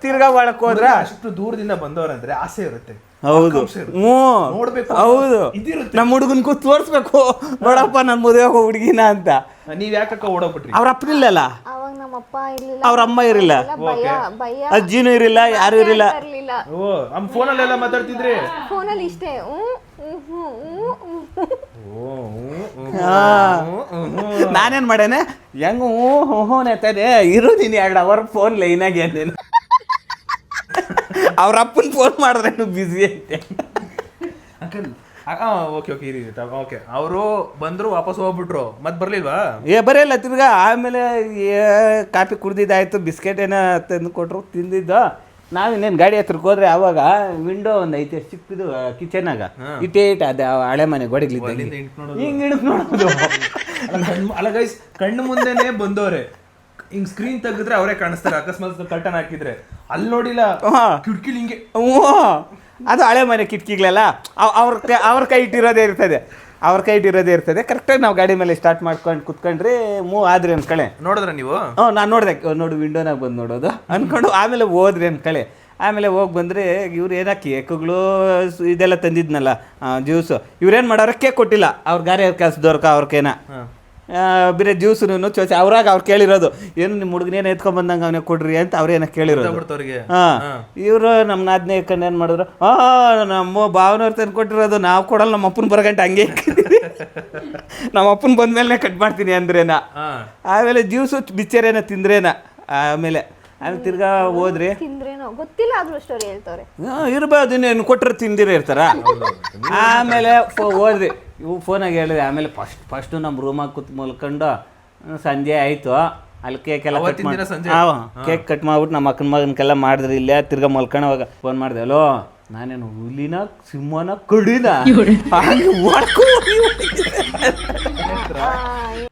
ತಿರ್ಗಾ ಒಳಕ್ ಹೋದ್ರ ಅಷ್ಟು ದೂರದಿಂದ ಬಂದವರಂದ್ರೆ ಆಸೆ ಇರುತ್ತೆ. ಹೌದು ನೋಡ್ಬೇಕು, ಹೌದು. ನಮ್ಮ ಹುಡುಗನ್ಗೂ ತೋರ್ಸ್ಬೇಕು, ನೋಡಪ್ಪ ನನ್ ಮದುವೆ ಹುಡುಗಿನ ಅಂತ. ನೀವ್ ಯಾಕಕ್ಕ ಓಡೋಗ್ಬಿಟ್ರಿ? ಅವ್ರ ಅಪ್ಪನಿಲ್ಲಲ್ಲ, ಅವ್ರ ಅಮ್ಮ ಇರಲಿಲ್ಲ, ಅಜ್ಜಿನೂ ಇರಲಿಲ್ಲ, ಯಾರು ಇರಲಿಲ್ಲ. ಫೋನಲ್ಲೆಲ್ಲ ಮಾತಾಡ್ತಿದ್ರಿ? ಫೋನಲ್ಲಿ ಇಷ್ಟೇ. ನಾನೇನ್ ಮಾಡೇನೆ, ಹೆಂಗ ನೇತಾನೆ ಇರು ನೀನು 2 ಅವರ್ ಫೋನ್ ಲೈನಾಗೆ ಅಂದೇನು. ಅವ್ರ ಅಪ್ಪನ ಫೋನ್ ಮಾಡಿದ್ರೆ ಬ್ಯುಸಿ ಐತೆ. ಓಕೆ, ಅವರು ಬಂದ್ರು, ವಾಪಸ್ ಹೋಗ್ಬಿಟ್ರು, ಮತ್ ಬರ್ಲಿಲ್ವಾ? ಬರೆಯಲ್ಲ ತಿರ್ಗಾ. ಆಮೇಲೆ ಕಾಫಿ ಕುಡ್ದಿದ್ದಾಯ್ತು, ಬಿಸ್ಕೆಟ್ ಏನೋ ತಂದು ಕೊಟ್ರು, ತಿಂದಿದ್ದು. ನಾವಿನ್ನೇನು ಗಾಡಿ ಹತ್ರಕ್ಕೆ ಹೋದ್ರೆ ಅವಾಗ ವಿಂಡೋ ಒಂದು ಐತೆ ಚಿಕ್ಕದು ಕಿಚನಾಗ ಇಟೇಟ್ ಅದ ಹಳೆ ಮನೆ ಗೋಡೆಗಳಿದ್ದ ಹಿಂಗೆ ಇಣಕ್ ನೋಡೋದು. ಅಲ್ಲ ಗೈಸ್, ಕಣ್ಣು ಮುಂದೆನೆ ಬಂದವ್ರೆ, ಹಿಂಗ್ ಸ್ಕ್ರೀನ್ ತೆಗೆದ್ರೆ ಅವರೇ ಕಾಣಿಸ್ತಾರೆ. ಅಕಸ್ಮಾತ್ ಕರ್ಟನ್ ಹಾಕಿದ್ರೆ ಅಲ್ಲಿ ನೋಡಿಲ್ಲ, ಕಿಟಕಿಲಿ ಹಿಂಗೆ. ಅದು ಹಳೆ ಮನೆ ಕಿಟಕಿಗಳೆಲ್ಲ ಅವ್ರ ಕೈ ಇಟ್ಟಿರೋದೇ ಇರ್ತದೆ. ಕರೆಕ್ಟಾಗಿ ನಾವು ಗಾಡಿ ಮೇಲೆ ಸ್ಟಾರ್ಟ್ ಮಾಡ್ಕೊಂಡು ಕುತ್ಕೊಂಡ್ರೆ ಆದ್ರಿ ಅನ್ಕಳೆ. ನೋಡಿದ್ರೆ ನೀವು? ನಾನು ನೋಡಿದೆ, ನೋಡು ವಿಂಡೋನಾಗ ಬಂದು ನೋಡೋದು ಅನ್ಕೊಂಡು ಆಮೇಲೆ ಹೋದ್ರಿ ಅನ್ಕಳೆ. ಆಮೇಲೆ ಹೋಗಿ ಬಂದರೆ ಇವ್ರು ಏನೋ ಕೇಕ್ಗಳು ಇದೆಲ್ಲ ತಂದಿದ್ನಲ್ಲ ಜ್ಯೂಸು, ಇವ್ರೇನು ಮಾಡೋರು ಕೇಕ್ ಕೊಟ್ಟಿಲ್ಲ. ಅವ್ರ ಗಾರೆ ಕೆಲಸದವ್ರಕ ಅವ್ರಕೇನ ಬೇರೆ ಜ್ಯೂಸನ್ನು ಚೋಚಿ ಅವ್ರಾಗ ಅವ್ರು ಕೇಳಿರೋದು ಏನು ನಿಮ್ಮ ಹುಡುಗನೇನು ಎತ್ಕೊಂಡ್ಬಂದಂಗೆ ಅವನೇ ಕೊಡ್ರಿ ಅಂತ ಅವ್ರೇನೋ ಕೇಳಿರೋದು. ಇವರು ನಮ್ಮ ನಾದ್ನೇ ಕಂಡು ಏನು ಮಾಡಿದ್ರು, ನಮ್ಮ ಭಾವನವ್ರು ತಂದು ಕೊಟ್ಟಿರೋದು ನಾವು ಕೊಡಲ್ಲ, ನಮ್ಮ ಅಪ್ಪನ ಬರಗಂಟೆ ಹಂಗೆ ನಮ್ಮ ಅಪ್ಪನ ಬಂದ್ಮೇಲೆ ಕಟ್ ಮಾಡ್ತೀನಿ ಅಂದ್ರೇನ. ಆಮೇಲೆ ಜ್ಯೂಸು ಬಿಚ್ಚರೇನ ತಿಂದ್ರೇನ. ಆಮೇಲೆ ತಿರ್ಗಾ ಹೋದ್ರಿ, ಗೊತ್ತಿಲ್ಲ ಆದ್ರೂ ಸ್ಟೋರಿ ಹೇಳ್ತವ್ರೆ. ಇರ್ಬೋದು, ಇನ್ನೇನು ಕೊಟ್ಟರೆ ತಿಂದಿರ ಇರ್ತಾರ. ಆಮೇಲೆ ಹೋದ್ರಿ, ಇವು ಫೋನಾಗ ಹೇಳಿದೆ. ಆಮೇಲೆ ಫಸ್ಟು ನಮ್ಮ ರೂಮಾಗ ಕೂತ್ ಮಲ್ಕೊಂಡು ಸಂಜೆ ಆಯಿತು. ಅಲ್ಲಿ ಕೇಕ್ ಎಲ್ಲ ಕಟ್ ಮಾಡಿ ಕೇಕ್ ಕಟ್ ಮಾಡ್ಬಿಟ್ಟು ನಮ್ಮ ಅಕ್ಕನ ಮಗನ್ಕೆಲ್ಲ ಮಾಡಿದ್ರಿ. ಇಲ್ಲೇ ತಿರ್ಗಾ ಮಲ್ಕೊಂಡವಾಗ ಫೋನ್ ಮಾಡಿದೆ, ಅಲೋ ನಾನೇನು ಹುಲಿನ ಸಿಂಹನ ಕಡಿನ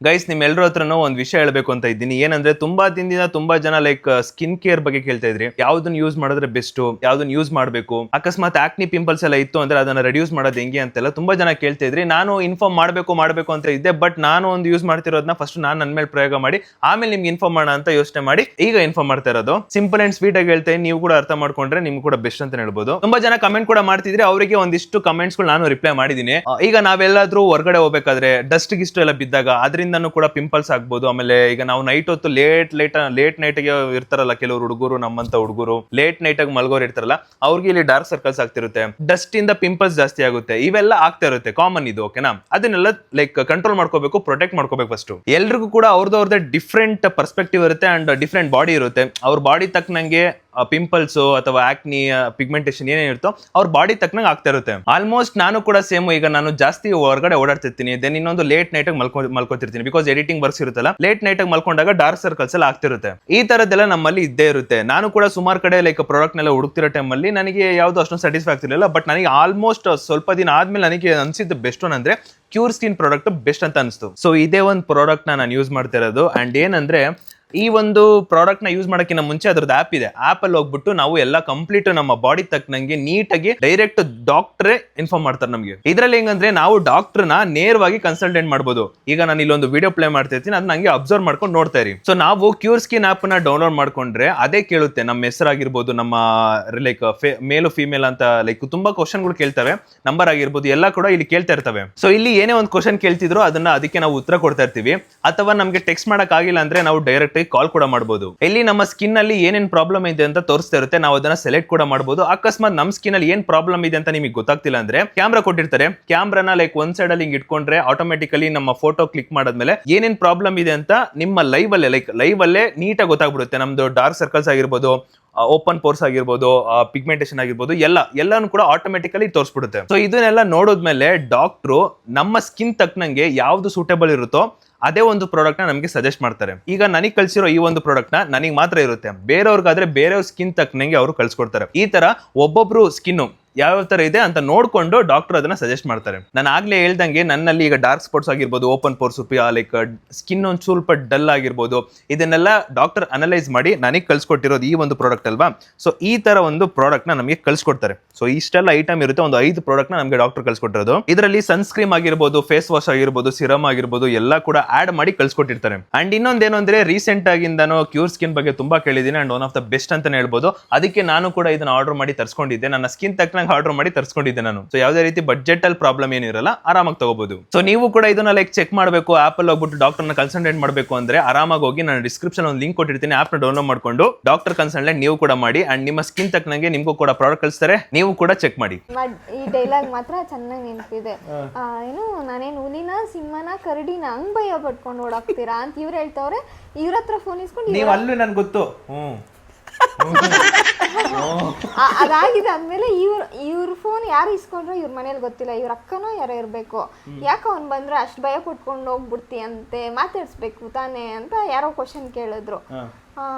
ಗೈಸ್, ನಿಮ್ಮೆಲ್ಲರ ಹತ್ರನೂ ಒಂದು ವಿಷಯ ಹೇಳ್ಬೇಕು ಅಂತ ಇದ್ದೀನಿ. ಏನಂದ್ರೆ ತುಂಬಾ ದಿನದಿಂದ ತುಂಬಾ ಜನ ಲೈಕ್ ಸ್ಕಿನ್ ಕೇರ್ ಬಗ್ಗೆ ಕೇಳ್ತಾ ಇದ್ರಿ. ಯಾವ್ದನ್ನ ಯೂಸ್ ಮಾಡಿದ್ರೆ ಬೆಸ್ಟ್, ಯಾವ್ದನ್ನ ಯೂಸ್ ಮಾಡಬೇಕು, ಅಕಸ್ಮಾತ್ ಆಕ್ನಿ ಪಿಂಪಲ್ಸ್ ಎಲ್ಲ ಇತ್ತು ಅಂದ್ರೆ ಅದನ್ನ ರೆಡ್ಯೂಸ್ ಮಾಡೋದು ಹೆಂಗೆ ಅಂತೆಲ್ಲ ತುಂಬಾ ಜನ ಕೇಳ್ತಾ ಇದ್ರಿ. ನಾನು ಇನ್ಫಾರ್ಮ್ ಮಾಡಬೇಕು ಅಂತ ಇದ್ದೆ, ಬಟ್ ನಾನು ಒಂದು ಯೂಸ್ ಮಾಡ್ತಿರೋದನ್ನ ಫಸ್ಟ್ ನಾನು ನನ್ನ ಮೇಲೆ ಪ್ರಯೋಗ ಮಾಡಿ ಆಮೇಲೆ ನಿಮ್ಗೆ ಇನ್ಫಾರ್ಮ್ ಮಾಡೋಣ ಅಂತ ಯೋಚನೆ ಮಾಡಿ ಈಗ ಇನ್ಫಾರ್ಮ್ ಮಾಡ್ತಾ ಇರೋದು. ಸಿಂಪಲ್ ಅಂಡ್ ಸ್ವೀಟ್ ಆಗಿ ಹೇಳ್ತೇನೆ, ನೀವು ಕೂಡ ಅರ್ಥ ಮಾಡ್ಕೊಂಡ್ರೆ ನಿಮ್ಗೆ ಕೂಡ ಬೆಸ್ಟ್ ಅಂತ ಹೇಳ್ಬೋದು. ತುಂಬಾ ಜನ ಕಮೆಂಟ್ ಕೂಡ ಮಾಡ್ತಿದ್ರೆ, ಅವರಿಗೆ ಒಂದಿಷ್ಟು ಕಮೆಂಟ್ಸ್ ಗಳು ನಾನು ರಿಪ್ಲೈ ಮಾಡಿದ್ದೀನಿ. ಈಗ ನಾವೆಲ್ಲಾದ್ರೂ ಹೊರಗಡೆ ಹೋಗ್ಬೇಕಾದ್ರೆ ಡಸ್ಟ್ ಗಿಸ್ಟ್ ಎಲ್ಲ ಬಿದ್ದಾಗ ಅದರಿಂದನೂ ಕೂಡ ಪಿಂಪಲ್ಸ್ ಆಗ್ಬೋದು. ಆಮೇಲೆ ಈಗ ನಾವು ನೈಟ್ ಹೊತ್ತು ಲೇಟ್ ನೈಟ್ ಗೆ ಇರ್ತಾರಲ್ಲ ಕೆಲವರು ಹುಡುಗರು, ನಮ್ಮಂತ ಹುಡುಗರು ಲೇಟ್ ನೈಟ್ ಆಗಿ ಮಲ್ಗೋರು ಇರ್ತಾರಲ್ಲ, ಅವ್ರಿಗೆ ಇಲ್ಲಿ ಡಾರ್ಕ್ ಸರ್ಕಲ್ಸ್ ಆಗ್ತಿರುತ್ತೆ, ಡಸ್ಟ್ ಇಂದ ಪಿಂಪಲ್ಸ್ ಜಾಸ್ತಿ ಆಗುತ್ತೆ, ಇವೆಲ್ಲ ಆಗ್ತಾ ಇರುತ್ತೆ, ಕಾಮನ್ ಇದು. ಓಕೆನಾ? ಅದನ್ನೆಲ್ಲ ಲೈಕ್ ಕಂಟ್ರೋಲ್ ಮಾಡ್ಕೋಬೇಕು, ಪ್ರೊಟೆಕ್ಟ್ ಮಾಡ್ಕೋಬೇಕು. ಫಸ್ಟ್ ಎಲ್ರಿಗೂ ಕೂಡ ಅವ್ರದೇ ಡಿಫ್ರೆಂಟ್ ಪರ್ಸ್ಪೆಕ್ಟಿವ್ ಇರುತ್ತೆ ಅಂಡ್ ಡಿಫ್ರೆಂಟ್ ಬಾಡಿ ಇರುತ್ತೆ. ಅವ್ರ ಬಾಡಿ ತಕ್ಕನಂಗೆ ಪಿಂಪಲ್ಸ್ ಅಥವಾ ಆಕ್ನಿ ಪಿಗ್ಮೆಂಟೇಷನ್ ಏನೇನಿರುತ್ತೋ ಅವ್ರ ಬಾಡಿ ತಕ್ಕನಾಗ ಆಗ್ತಾ ಇರುತ್ತೆ. ಆಲ್ಮೋಸ್ಟ್ ನಾನು ಕೂಡ ಸೇಮ್. ಈಗ ನಾನು ಜಾಸ್ತಿ ಹೊರಗಡೆ ಓಡಾಡ್ತಿರ್ತೀನಿ, ದೆನ್ ಇನ್ನೊಂದು ಲೇಟ್ ನೈಟ್ ಆಗಿ ಮಲ್ಕೋತಿರ್ತೀನಿ. ಬಿಕಾಸ್ ಎಡಿಟಿಂಗ್ ವರ್ಕ್ಸ್ ಇರುತ್ತಲ್ಲ, ಲೇಟ್ ನೈಟ್ ಆಗಿ ಮಲ್ಕೊಂಡಾಗ ಡಾರ್ಕ್ ಸರ್ಕಲ್ಸ್ ಎಲ್ಲ ಆಗ್ತಿರುತ್ತೆ. ಈ ತರದ್ದೆಲ್ಲ ನಮ್ಮಲ್ಲಿ ಇದ್ದೇ ಇರುತ್ತೆ. ನಾನು ಕೂಡ ಸುಮಾರು ಕಡೆ ಲೈಕ್ ಪ್ರಾಡಕ್ಟ್ ನೆಲ್ಲ ಹುಡುಕ್ತಿರೋ ಟೈಮಲ್ಲಿ ನನಗೆ ಯಾವ್ದು ಅಷ್ಟೊಂದು ಸ್ಯಾಟಿಸ್ಫೈ ಆಗ್ತಿರಲಿಲ್ಲ. ಬಟ್ ನನಗೆ ಆಲ್ಮೋಸ್ಟ್ ಸ್ವಲ್ಪ ದಿನ ಆದ್ಮೇಲೆ ನನಗೆ ಅನ್ಸಿದ್ದು ಬೆಸ್ಟ್ ಅಂದ್ರೆ ಕ್ಯೂರ್ ಸ್ಕಿನ್ ಪ್ರಾಡಕ್ಟ್ ಬೆಸ್ಟ್ ಅಂತ ಅನಿಸ್ತು. ಸೊ ಇದೇ ಒಂದು ಪ್ರಾಡಕ್ಟ್ ನಾನು ಯೂಸ್ ಮಾಡ್ತಾ ಇರೋದು. ಅಂಡ್ ಏನಂದ್ರೆ, ಈ ಒಂದು ಪ್ರಾಡಕ್ಟ್ ನ ಯೂಸ್ ಮಾಡೋಕ್ಕಿಂತ ಮುಂಚೆ ಅದ್ರದ್ದು ಆಪ್ ಇದೆ. ಆಪ್ ಅಲ್ಲಿ ಹೋಗ್ಬಿಟ್ಟು ನಾವು ಎಲ್ಲ ಕಂಪ್ಲೀಟ್ ನಮ್ಮ ಬಾಡಿ ತಕ್ಕನಂಗೆ ನೀಟಾಗಿ ಡೈರೆಕ್ಟ್ ಡಾಕ್ಟ್ರೇ ಇನ್ಫಾರ್ಮ್ ಮಾಡ್ತಾರೆ ನಮಗೆ. ಇದ್ರಲ್ಲಿ ಹೆಂಗಂದ್ರೆ ನಾವು ಡಾಕ್ಟರ್ನ ನೇರವಾಗಿ ಕನ್ಸಲ್ಟೇಟ್ ಮಾಡ್ಬೋದು. ಈಗ ನಾನು ಇಲ್ಲೊಂದು ವಿಡಿಯೋ ಪ್ಲೇ ಮಾಡ್ತಿರ್ತೀನಿ, ಅದನ್ನ ಹಂಗೆ ಅಬ್ಸರ್ವ್ ಮಾಡ್ಕೊಂಡು ನೋಡ್ತಾ ಇರಿ. ಸೊ ನಾವು ಕ್ಯೂರ್ ಸ್ಕಿನ್ ಆಪ್ ನ ಡೌನ್ಲೋಡ್ ಮಾಡ್ಕೊಂಡ್ರೆ ಅದೇ ಕೇಳುತ್ತೆ ನಮ್ಮ ಹೆಸರಾಗಿರ್ಬೋದು, ನಮ್ಮ ಲೈಕ್ ಮೇಲು ಫಿಮೇಲ್ ಅಂತ ಲೈಕ್ ತುಂಬಾ ಕ್ವಶನ್ಗಳು ಕೇಳ್ತವೆ, ನಂಬರ್ ಆಗಿರ್ಬೋದು ಎಲ್ಲ ಕೂಡ ಇಲ್ಲಿ ಕೇಳ್ತಾ ಇರ್ತವೆ. ಸೊ ಇಲ್ಲಿ ಏನೇ ಒಂದು ಕ್ವಶನ್ ಕೇಳ್ತಿದ್ರು ಅದಕ್ಕೆ ನಾವು ಉತ್ತರ ಕೊಡ್ತಾ ಇರ್ತೀವಿ. ಅಥವಾ ನಮ್ಗೆ ಟೆಕ್ಸ್ಟ್ ಮಾಡಕ್ ಆಗಿಲ್ಲ ಅಂದ್ರೆ ನಾವು ಡೈರೆಕ್ಟ್ ಕಾಲ್ ಕೂಡ ಮಾಡಬಹುದು. ಇಲ್ಲಿ ನಮ್ಮ ಸ್ಕಿನ್ ಅಲ್ಲಿ ಏನೇನ್ ಪ್ರಾಬ್ಲಮ್ ಇದೆ ಅಂತ ತೋರಿಸ್ತಾ ಇರುತ್ತೆ, ನಾವು ಅದನ್ನ ಸೆಲೆಕ್ಟ್ ಕೂಡ ಮಾಡಬಹುದು. ಅಕಸ್ಮಾತ್ ನಮ್ಮ ಸ್ಕಿನ್ ಅಲ್ಲಿ ಏನ್ ಪ್ರಾಬ್ಲಮ್ ಇದೆ ಅಂತ ನಿಮಗೆ ಗೊತ್ತಾಗ್ತಿಲ್ಲ ಅಂದ್ರೆ ಕ್ಯಾಮ್ರಾ ಕೊಟ್ಟಿರ್ತಾರೆ, ಕ್ಯಾಮ್ರಾನ ಲೈಕ್ ಒಂದ್ ಸೈಡ್ ಅಲ್ಲಿ ಹಿಂಗ್ ಇಟ್ಕೊಂಡ್ರೆ ಆಟೋಮೆಟಿಕಲಿ ನಮ್ಮ ಫೋಟೋ ಕ್ಲಿಕ್ ಮಾಡಾದ್ಮೇಲೆ ಏನೇನ್ ಪ್ರಾಬ್ಲಮ್ ಇದೆ ಅಂತ ನಿಮ್ಮ ಲೈವ್ ಅಲ್ಲೇ ನೀಟಾಗಿ ಗೊತ್ತಾಗ್ಬಿಡುತ್ತೆ. ನಮ್ದು ಡಾರ್ಕ್ ಸರ್ಕಲ್ಸ್ ಆಗಿರ್ಬೋದು, ಓಪನ್ ಪೋರ್ಸ್ ಆಗಿರ್ಬೋದು, ಪಿಗ್ಮೆಂಟೇಷನ್ ಆಗಿರ್ಬೋದು, ಎಲ್ಲಾನು ಕೂಡ ಆಟೋಮೆಟಿಕಲಿ ತೋರಿಸ್ಬಿಡುತ್ತೆ. ಸೊ ಇದನ್ನೆಲ್ಲ ನೋಡೋದ್ಮೇಲೆ ಡಾಕ್ಟ್ರು ನಮ್ಮ ಸ್ಕಿನ್ ತಕ್ಕನಂಗೆ ಯಾವ್ದು ಸೂಟೇಬಲ್ ಇರುತ್ತೋ ಅದೇ ಒಂದು ಪ್ರಾಡಕ್ಟ್ ನ ನಮಗೆ ಸಜೆಸ್ಟ್ ಮಾಡ್ತಾರೆ. ಈಗ ನನಗೆ ಕಳ್ಸಿರೋ ಈ ಒಂದು ಪ್ರಾಡಕ್ಟ್ ನ ನನಗೆ ಮಾತ್ರ ಇರುತ್ತೆ, ಬೇರೆಯವ್ರಿಗಾದ್ರೆ ಬೇರೆಯವ್ರ ಸ್ಕಿನ್ ತಕ್ಕನಂಗೆ ಅವರು ಕಳ್ಸಿಕೊಡ್ತಾರೆ. ಈ ತರ ಒಬ್ಬೊಬ್ರು ಸ್ಕಿನ್ ಯಾವ ತರ ಇದೆ ಅಂತ ನೋಡ್ಕೊಂಡು ಡಾಕ್ಟರ್ ಅದನ್ನ ಸಜೆಸ್ಟ್ ಮಾಡ್ತಾರೆ. ನಾನು ಆಗ್ಲೇ ಹೇಳ್ದಂಗೆ ನನ್ನಲ್ಲಿ ಈಗ ಡಾರ್ಕ್ ಸ್ಪಾಟ್ಸ್ ಆಗಿರ್ಬೋದು, ಓಪನ್ ಪೋರ್ಸ್, ಲೈಕ್ ಸ್ಕಿನ್ ಒಂದ್ ಸ್ವಲ್ಪ ಡಲ್ ಆಗಿರ್ಬೋದು, ಇದನ್ನೆಲ್ಲ ಡಾಕ್ಟರ್ ಅನಲೈಸ್ ಮಾಡಿ ನನಗೆ ಕಳ್ಸಿಕೊಟ್ಟಿರೋದು ಈ ಒಂದು ಪ್ರಾಡಕ್ಟ್ ಅಲ್ವಾ. ಸೊ ಈ ತರ ಒಂದು ಪ್ರಾಡಕ್ಟ್ ನ ನಮಗೆ ಕಳ್ಸಿಕೊಡ್ತಾರೆ. ಸೊ ಇಷ್ಟೆಲ್ಲ ಐಟಮ್ ಇರುತ್ತೆ, ಒಂದು 5 ಪ್ರಾಡಕ್ಟ್ ನ ನಮಗೆ ಡಾಕ್ಟರ್ ಕಳ್ಸಿಕೊಟ್ಟಿರೋದು. ಇದರಲ್ಲಿ ಸನ್ಸ್ಕ್ರೀಮ್ ಆಗಿರ್ಬೋದು, ಫೇಸ್ ವಾಶ್ ಆಗಿರ್ಬೋದು, ಸಿರಮ್ ಆಗಿರ್ಬೋದು ಎಲ್ಲ ಕೂಡ ಆಡ್ ಮಾಡಿ ಕಳ್ಸಿಕೊಟ್ಟಿರ್ತಾರೆ. ಅಂಡ್ ಇನ್ನೊಂದೇನು ಅಂದ್ರೆ ರೀಸೆಂಟ್ ಆಗಿಂದಾನು ಕ್ಯೂರ್ ಸ್ಕಿನ್ ಬಗ್ಗೆ ತುಂಬಾ ಕೇಳಿದ್ದೀನಿ and one of the best ಅಂತಾನೆ ಹೇಳ್ಬೋದು. ಅದಕ್ಕೆ ನಾನು ಕೂಡ ಇದನ್ನ ಆರ್ಡರ್ ಮಾಡಿ ತರಿಸ್ಕೊಂಡಿದ್ದೆ, ನನ್ನ ಸ್ಕಿನ್ ತಕ್ಕನಾಗಿ ಆರ್ಡರ್ ಮಾಡಿ ತರಿಸ್ಕೊಂಡಿದ್ದೆ ನಾನು. ಸೊ ಯಾವುದೇ ರೀತಿ ಬಡ್ಜೆಟ್ ಅಲ್ಲಿ ಪ್ರಾಬ್ಲಮ್ ಏನಿರಲ್ಲ, ಆರಾಮಾಗಿ ತಗೋಬಹುದು. ಸೊ ನೀವು ಕೂಡ ಇದನ್ನ ಲೈಕ್ ಚೆಕ್ ಮಾಡಬೇಕು, ಆಪ್ ಅಲ್ಲಿ ಹೋಗ್ಬಿಟ್ಟು ಡಾಕ್ಟರ್ ನ ಕನ್ಸಲ್ಟೇಟ್ ಮಾಡಬೇಕು ಅಂದ್ರೆ ಆರಾಮಾಗಿ ಹೋಗಿ ನಾನು ಡಿಸ್ಕ್ರಿಪ್ಷನ್ ಒಂದು ಲಿಂಕ್ ಕೊಟ್ಟಿರ್ತೀನಿ, ಆಪ್ ನ ಡೌನ್ಲೋಡ್ ಮಾಡ್ಕೊಂಡು ಡಾಕ್ಟರ್ ಕನ್ಸಲ್ಟೇಟ್ ನೀವು ಕೂಡ ಮಾಡಿ ಅಂಡ್ ನಿಮ್ಮ ಸ್ಕಿನ್ ತಕ್ಕನಾಗೆ ನಿಮ್ಗೂ ಕೂಡ ಪ್ರಾಡಕ್ಟ್ ಕಳಿಸ್ತಾರೆ, ನೀವು ಕೂಡ ಚೆಕ್ ಮಾಡಿ. ಈ ಡೈಲಾಗ್ ಮಾತ್ರ ಚೆನ್ನಾಗಿ ನೆನಪಿದೆ. ಏನು ನಾನೇನು ಹುಲಿನ ಸಿಂಹನ ಕರಡಿನ ಹಂಗ್ ಭಯ ಪಟ್ಕೊಂಡು ಓಡಾಕ್ತೀರಾ ಅಂತ ಇವ್ರು ಹೇಳ್ತವ್ರೆ. ಇವ್ರ ಹತ್ರ ಫೋನ್ ಇಸ್ಕೊಂಡು ನೀವು ಅಲ್ಲೂ ನನ್ಗೆ ಗೊತ್ತು. ಅದಾಗಿದೆ ಆದ್ಮೇಲೆ ಇವ್ರ ಫೋನ್ ಯಾರು ಇಸ್ಕೊಂಡ್ರೋ ಇವ್ರ ಮನೇಲಿ ಗೊತ್ತಿಲ್ಲ, ಇವ್ರ ಅಕ್ಕನೋ ಯಾರೋ ಇರ್ಬೇಕು. ಯಾಕೆ ಅವ್ನ್ ಬಂದ್ರೆ ಅಷ್ಟ್ ಭಯ ಪಟ್ಕೊಂಡು ಹೋಗ್ಬಿಡ್ತಿ ಅಂತೆ, ಮಾತಾಡ್ಸ್ಬೇಕು ತಾನೇ ಅಂತ ಯಾರೋ ಕ್ವಶನ್ ಕೇಳಿದ್ರು.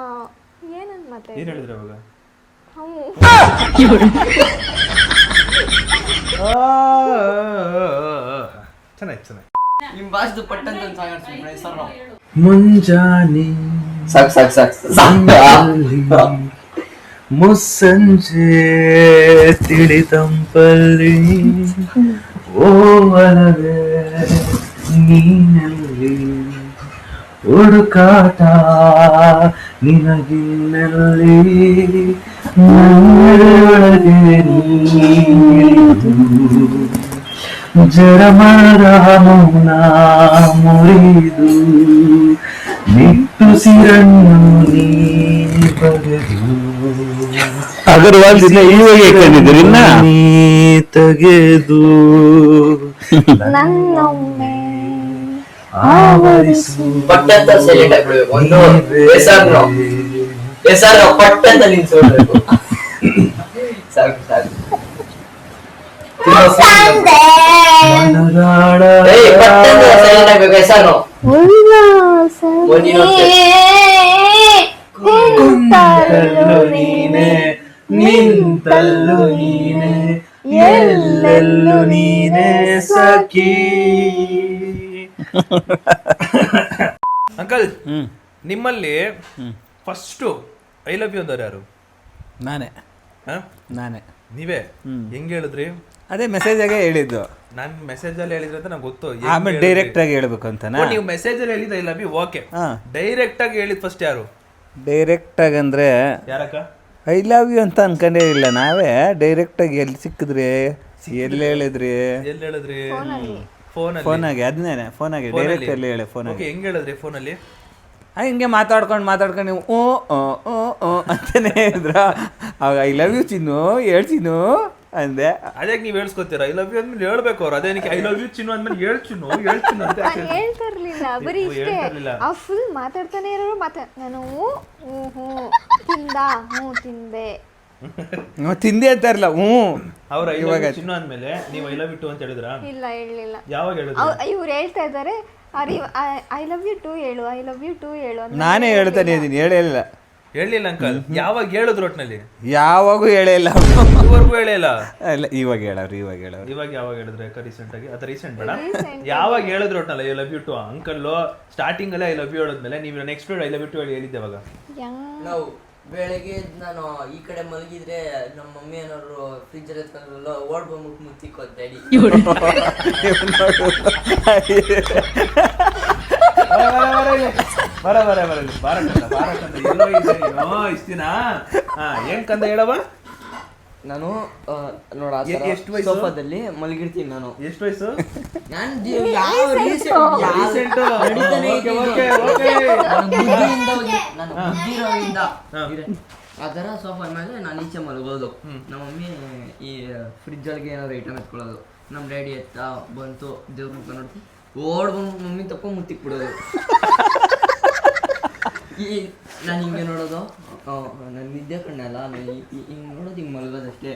ಏನಂತ ಮಾತಾಡಿದ್ರು ಮುಂಜಾನೆ ಮುಸ್ಸಂಜೆ ತಿಳಿತಂಪಲ್ಲಿ ಓವಲವೇ ನೀನಲ್ಲಿ ಹುಡುಕಾಟ ನಿನಗಿನ್ನಲ್ಲಿ ನನ್ನೊಳಗೆ ನೀನು ಜರಮರ ಮೌನ ಮುರಿದು ನಿಟ್ಟುಸಿರನ್ನು ನೀ ಬಗೆದು ಅಗರ್ವಾಲ್ ನೀ ತೆಗೆದು ನನ್ನೊಮ್ಮೆ ಆವರಿಸು ಪಟ್ಟಂತ ಸೈಲೆಂಟ್ ಆಗ್ಬಿಡ್ಬೇಕು. ಒಂದು ಹೆಸರು ಪಟ್ಟಂತ ನಿಲ್ಸ್ಕೊಳ್ಬೇಕು. ಸಾಕು ಸಾಕು. ಪಟ್ಟಂತ ಸೈಲೆಂಟ್ ಆಗ್ಬೇಕು. ಹೆಸರು ಕುಂತಲ್ಲು ನೀನೆ ನಿಂತಲ್ಲು ನೀನೆ ಎಲ್ಲೆಲ್ಲೂ ನೀನೆ ಸಖಿ. ಅಂಕಲ್, ನಿಮ್ಮಲ್ಲಿ ಫಸ್ಟ್ ಐ ಲವ್ ಯು ಅಂದವ್ರು ಯಾರು? ನಾನೇ. ನೀವೇ? ಹೆಂಗ್ ಹೇಳಿದ್ರಿ? ಅದೇ ಮೆಸೇಜಾಗೆ ಹೇಳಿದ್ದು. ನಾನು ಮೆಸೇಜ್ ಅಲ್ಲಿ ಹೇಳಿದ್ರೆ ಅಂತ ನಂಗೆ ಗೊತ್ತು. ಆಮೇಲೆ ಡೈರೆಕ್ಟ್ ಆಗಿ ಹೇಳ್ಬೇಕು ಅಂತ ನೀವು ಮೆಸೇಜ್ ಅಲ್ಲಿ ಹೇಳಿದ I love you, okay. Direct ಆಗಿ ಹೇಳಿದ್ ಫಸ್ಟ್ ಯಾರು? ಡೈರೆಕ್ಟ್ ಆಗಿ ಅಂದ್ರೆ ಯಾರಕ್ಕ? ಐ ಲವ್ ಯು ಅಂತ ಅನ್ಕೊಂಡೇ ಇಲ್ಲ, ನಾವೇ ಡೈರೆಕ್ಟ್ ಆಗಿ ಎಲ್ಲಿ ಸಿಕ್ಕಿದ್ರಿ, ಎಲ್ಲಿ ಹೇಳಿದ್ರಿ, ಎಲ್ಲಿ ಹೇಳಿದ್ರಿ? ಫೋನಾಗೆ. ಅದನ್ನೇನೆ ಫೋನಾಗೆ ಡೈರೆಕ್ಟ್ ಅಲ್ಲಿ ಹೇಳಿ. ಫೋನ್ ಹೆಂಗ್ ಹೇಳಿದ್ರಿ? ಫೋನಲ್ಲಿ ಹಿಂಗೆ ಮಾತಾಡ್ಕೊಂಡು ನೀವು ಅಂತಾನೆ ಇದ್ರ. ಅವಾಗ ಐ ಲವ್ ಯು ಚಿನ್ನು ಹೇಳ್ಚಿನ್ನು ಅಂದೆ. ಅದೇ ನೀವ್ ಹೇಳ್ಸ್ಕೊತೀರ ಐ ಲವ್ ಯು ಅಂದ್ಮೇಲೆ ಹೇಳ್ಬೇಕು ಅವ್ರು. ಅದೇನಕ್ಕೆ ಐ ಲವ್ ಯು ಚಿನ್ನು ಅಂದ್ಮೇಲೆ ಹೇಳ್ಚಿನ್ನು ಅಂತ ಹೇಳ್ತಾ ಇರ್ಲಿಲ್ಲ, ಬರೀ ಇಷ್ಟೇ. ಆ ಫುಲ್ ಮಾತಾಡ್ತಾನೆ ಇರೋರು ನಾನು ತಿಂದೆ ತಿಂದೆ ಅಂತ ಇರಲ್ಲ. ಅವ್ರ ಇವಾಗ ಚಿನ್ನು ಅಂದ್ಮೇಲೆ ನೀವು ಐ ಲವ್ ಯು ಟು ಅಂತ ಹೇಳಿದ್ರ? ಇಲ್ಲ ಹೇಳಿಲ್ಲ. ಯಾವಾಗ ಹೇಳಿದ್ರು? ಇವ್ರು ಹೇಳ್ತಾ ಇದ್ದಾರೆ ಐ ಲವ್ ಯು ಟು ಹೇಳು, ಐ ಲವ್ ಯು ಟು ಹೇಳು. ನಾನೇ ಹೇಳ್ತಾನೆ ಇದೀನಿ, ಹೇಳಿಲ್ಲ. ಹೇಳಿಲ್ಲ ಅಂಕಲ್. ಯಾವಾಗ ಹೇಳಿದ್ರು ಒಟ್ನಲ್ಲಿ? ಯಾವಾಗೂ ಹೇಳಿಲ್ಲ, ಇದುವರೆಗೂ ಹೇಳಿಲ್ಲ. ಇವಾಗ ಹೇಳವ್ರು. ಇವಾಗ ಯಾವಾಗ ಹೇಳಿದ್ರೆ? ರೀಸೆಂಟ್ ಆಗಿ? ಅದ ರೀಸೆಂಟ್ ಬೇಡ, ಯಾವಾಗ ಹೇಳಿದ್ರು ಒಟ್ನಲ್ಲ I love you too? Uncle starting ಅಲ್ಲೇ ಐ ಲವ್ ಯು ಹೇಳಿದ್ಮೇಲೆ ನೀವು next I love you too ಹೇಳಿದ್ದೆ ಅವಾಗ? ನಾವು ಬೆಳಗ್ಗೆ ನಾನು ಈ ಕಡೆ ಮಲಗಿದ್ರೆ ನಮ್ಮ ಮಮ್ಮಿ ಏನಾದ್ರು ಫ್ರಿಜ್ ಅಲ್ಲಿ ಎತ್ಕೊಂಡ್ರಲ್ಲ ಓಡ್ ಬಂದ್ಬಿಟ್ಟು ಮುತ್ತಿಕ್ಕೋದ್ ಡ್ಯಾಡಿ. ಏನ್ ಕಂದ ಹೇಳವ? ನಾನು ನೋಡ ಎಷ್ಟು ವಯಸ್ಸು? ಸೋಫಾದಲ್ಲಿ ಮಲಗಿರ್ತೀನಿ ನಾನು. ಎಷ್ಟು ವಯಸ್ಸು? ನಾನು ಬುದ್ಧಿರೋದ್ರಿಂದ ಆ ಥರ ಸೋಫಾ ಮೇಲೆ ನಾನು ಈಚೆ ಮಲಗೋದು. ನಮ್ಮ ಮಮ್ಮಿ ಈ ಫ್ರಿಜ್ ಒಳಗೆ ಏನಾದ್ರು ಐಟಮ್ ಎತ್ಕೊಳ್ಳೋದು. ನಮ್ಮ ಡ್ಯಾಡಿ ಎತ್ತ ಬಂತು ದೇವ್ರ ಮುಖ ನೋಡ್ತಿ ಓಡ್ ಬಂದು ಮಮ್ಮಿ ತಪ್ಪ ಮುತ್ತಿಕ್ ಬಿಡೋದು. ಈ ನಾನು ಹಿಂಗೆ ನೋಡೋದು, ನಾನು ನಿದ್ದೆ ಕಣ್ಣಲ್ಲ, ನಾನು ಹಿಂಗೆ ನೋಡೋದು, ಹಿಂಗೆ ಮಲಗೋದಷ್ಟೇ.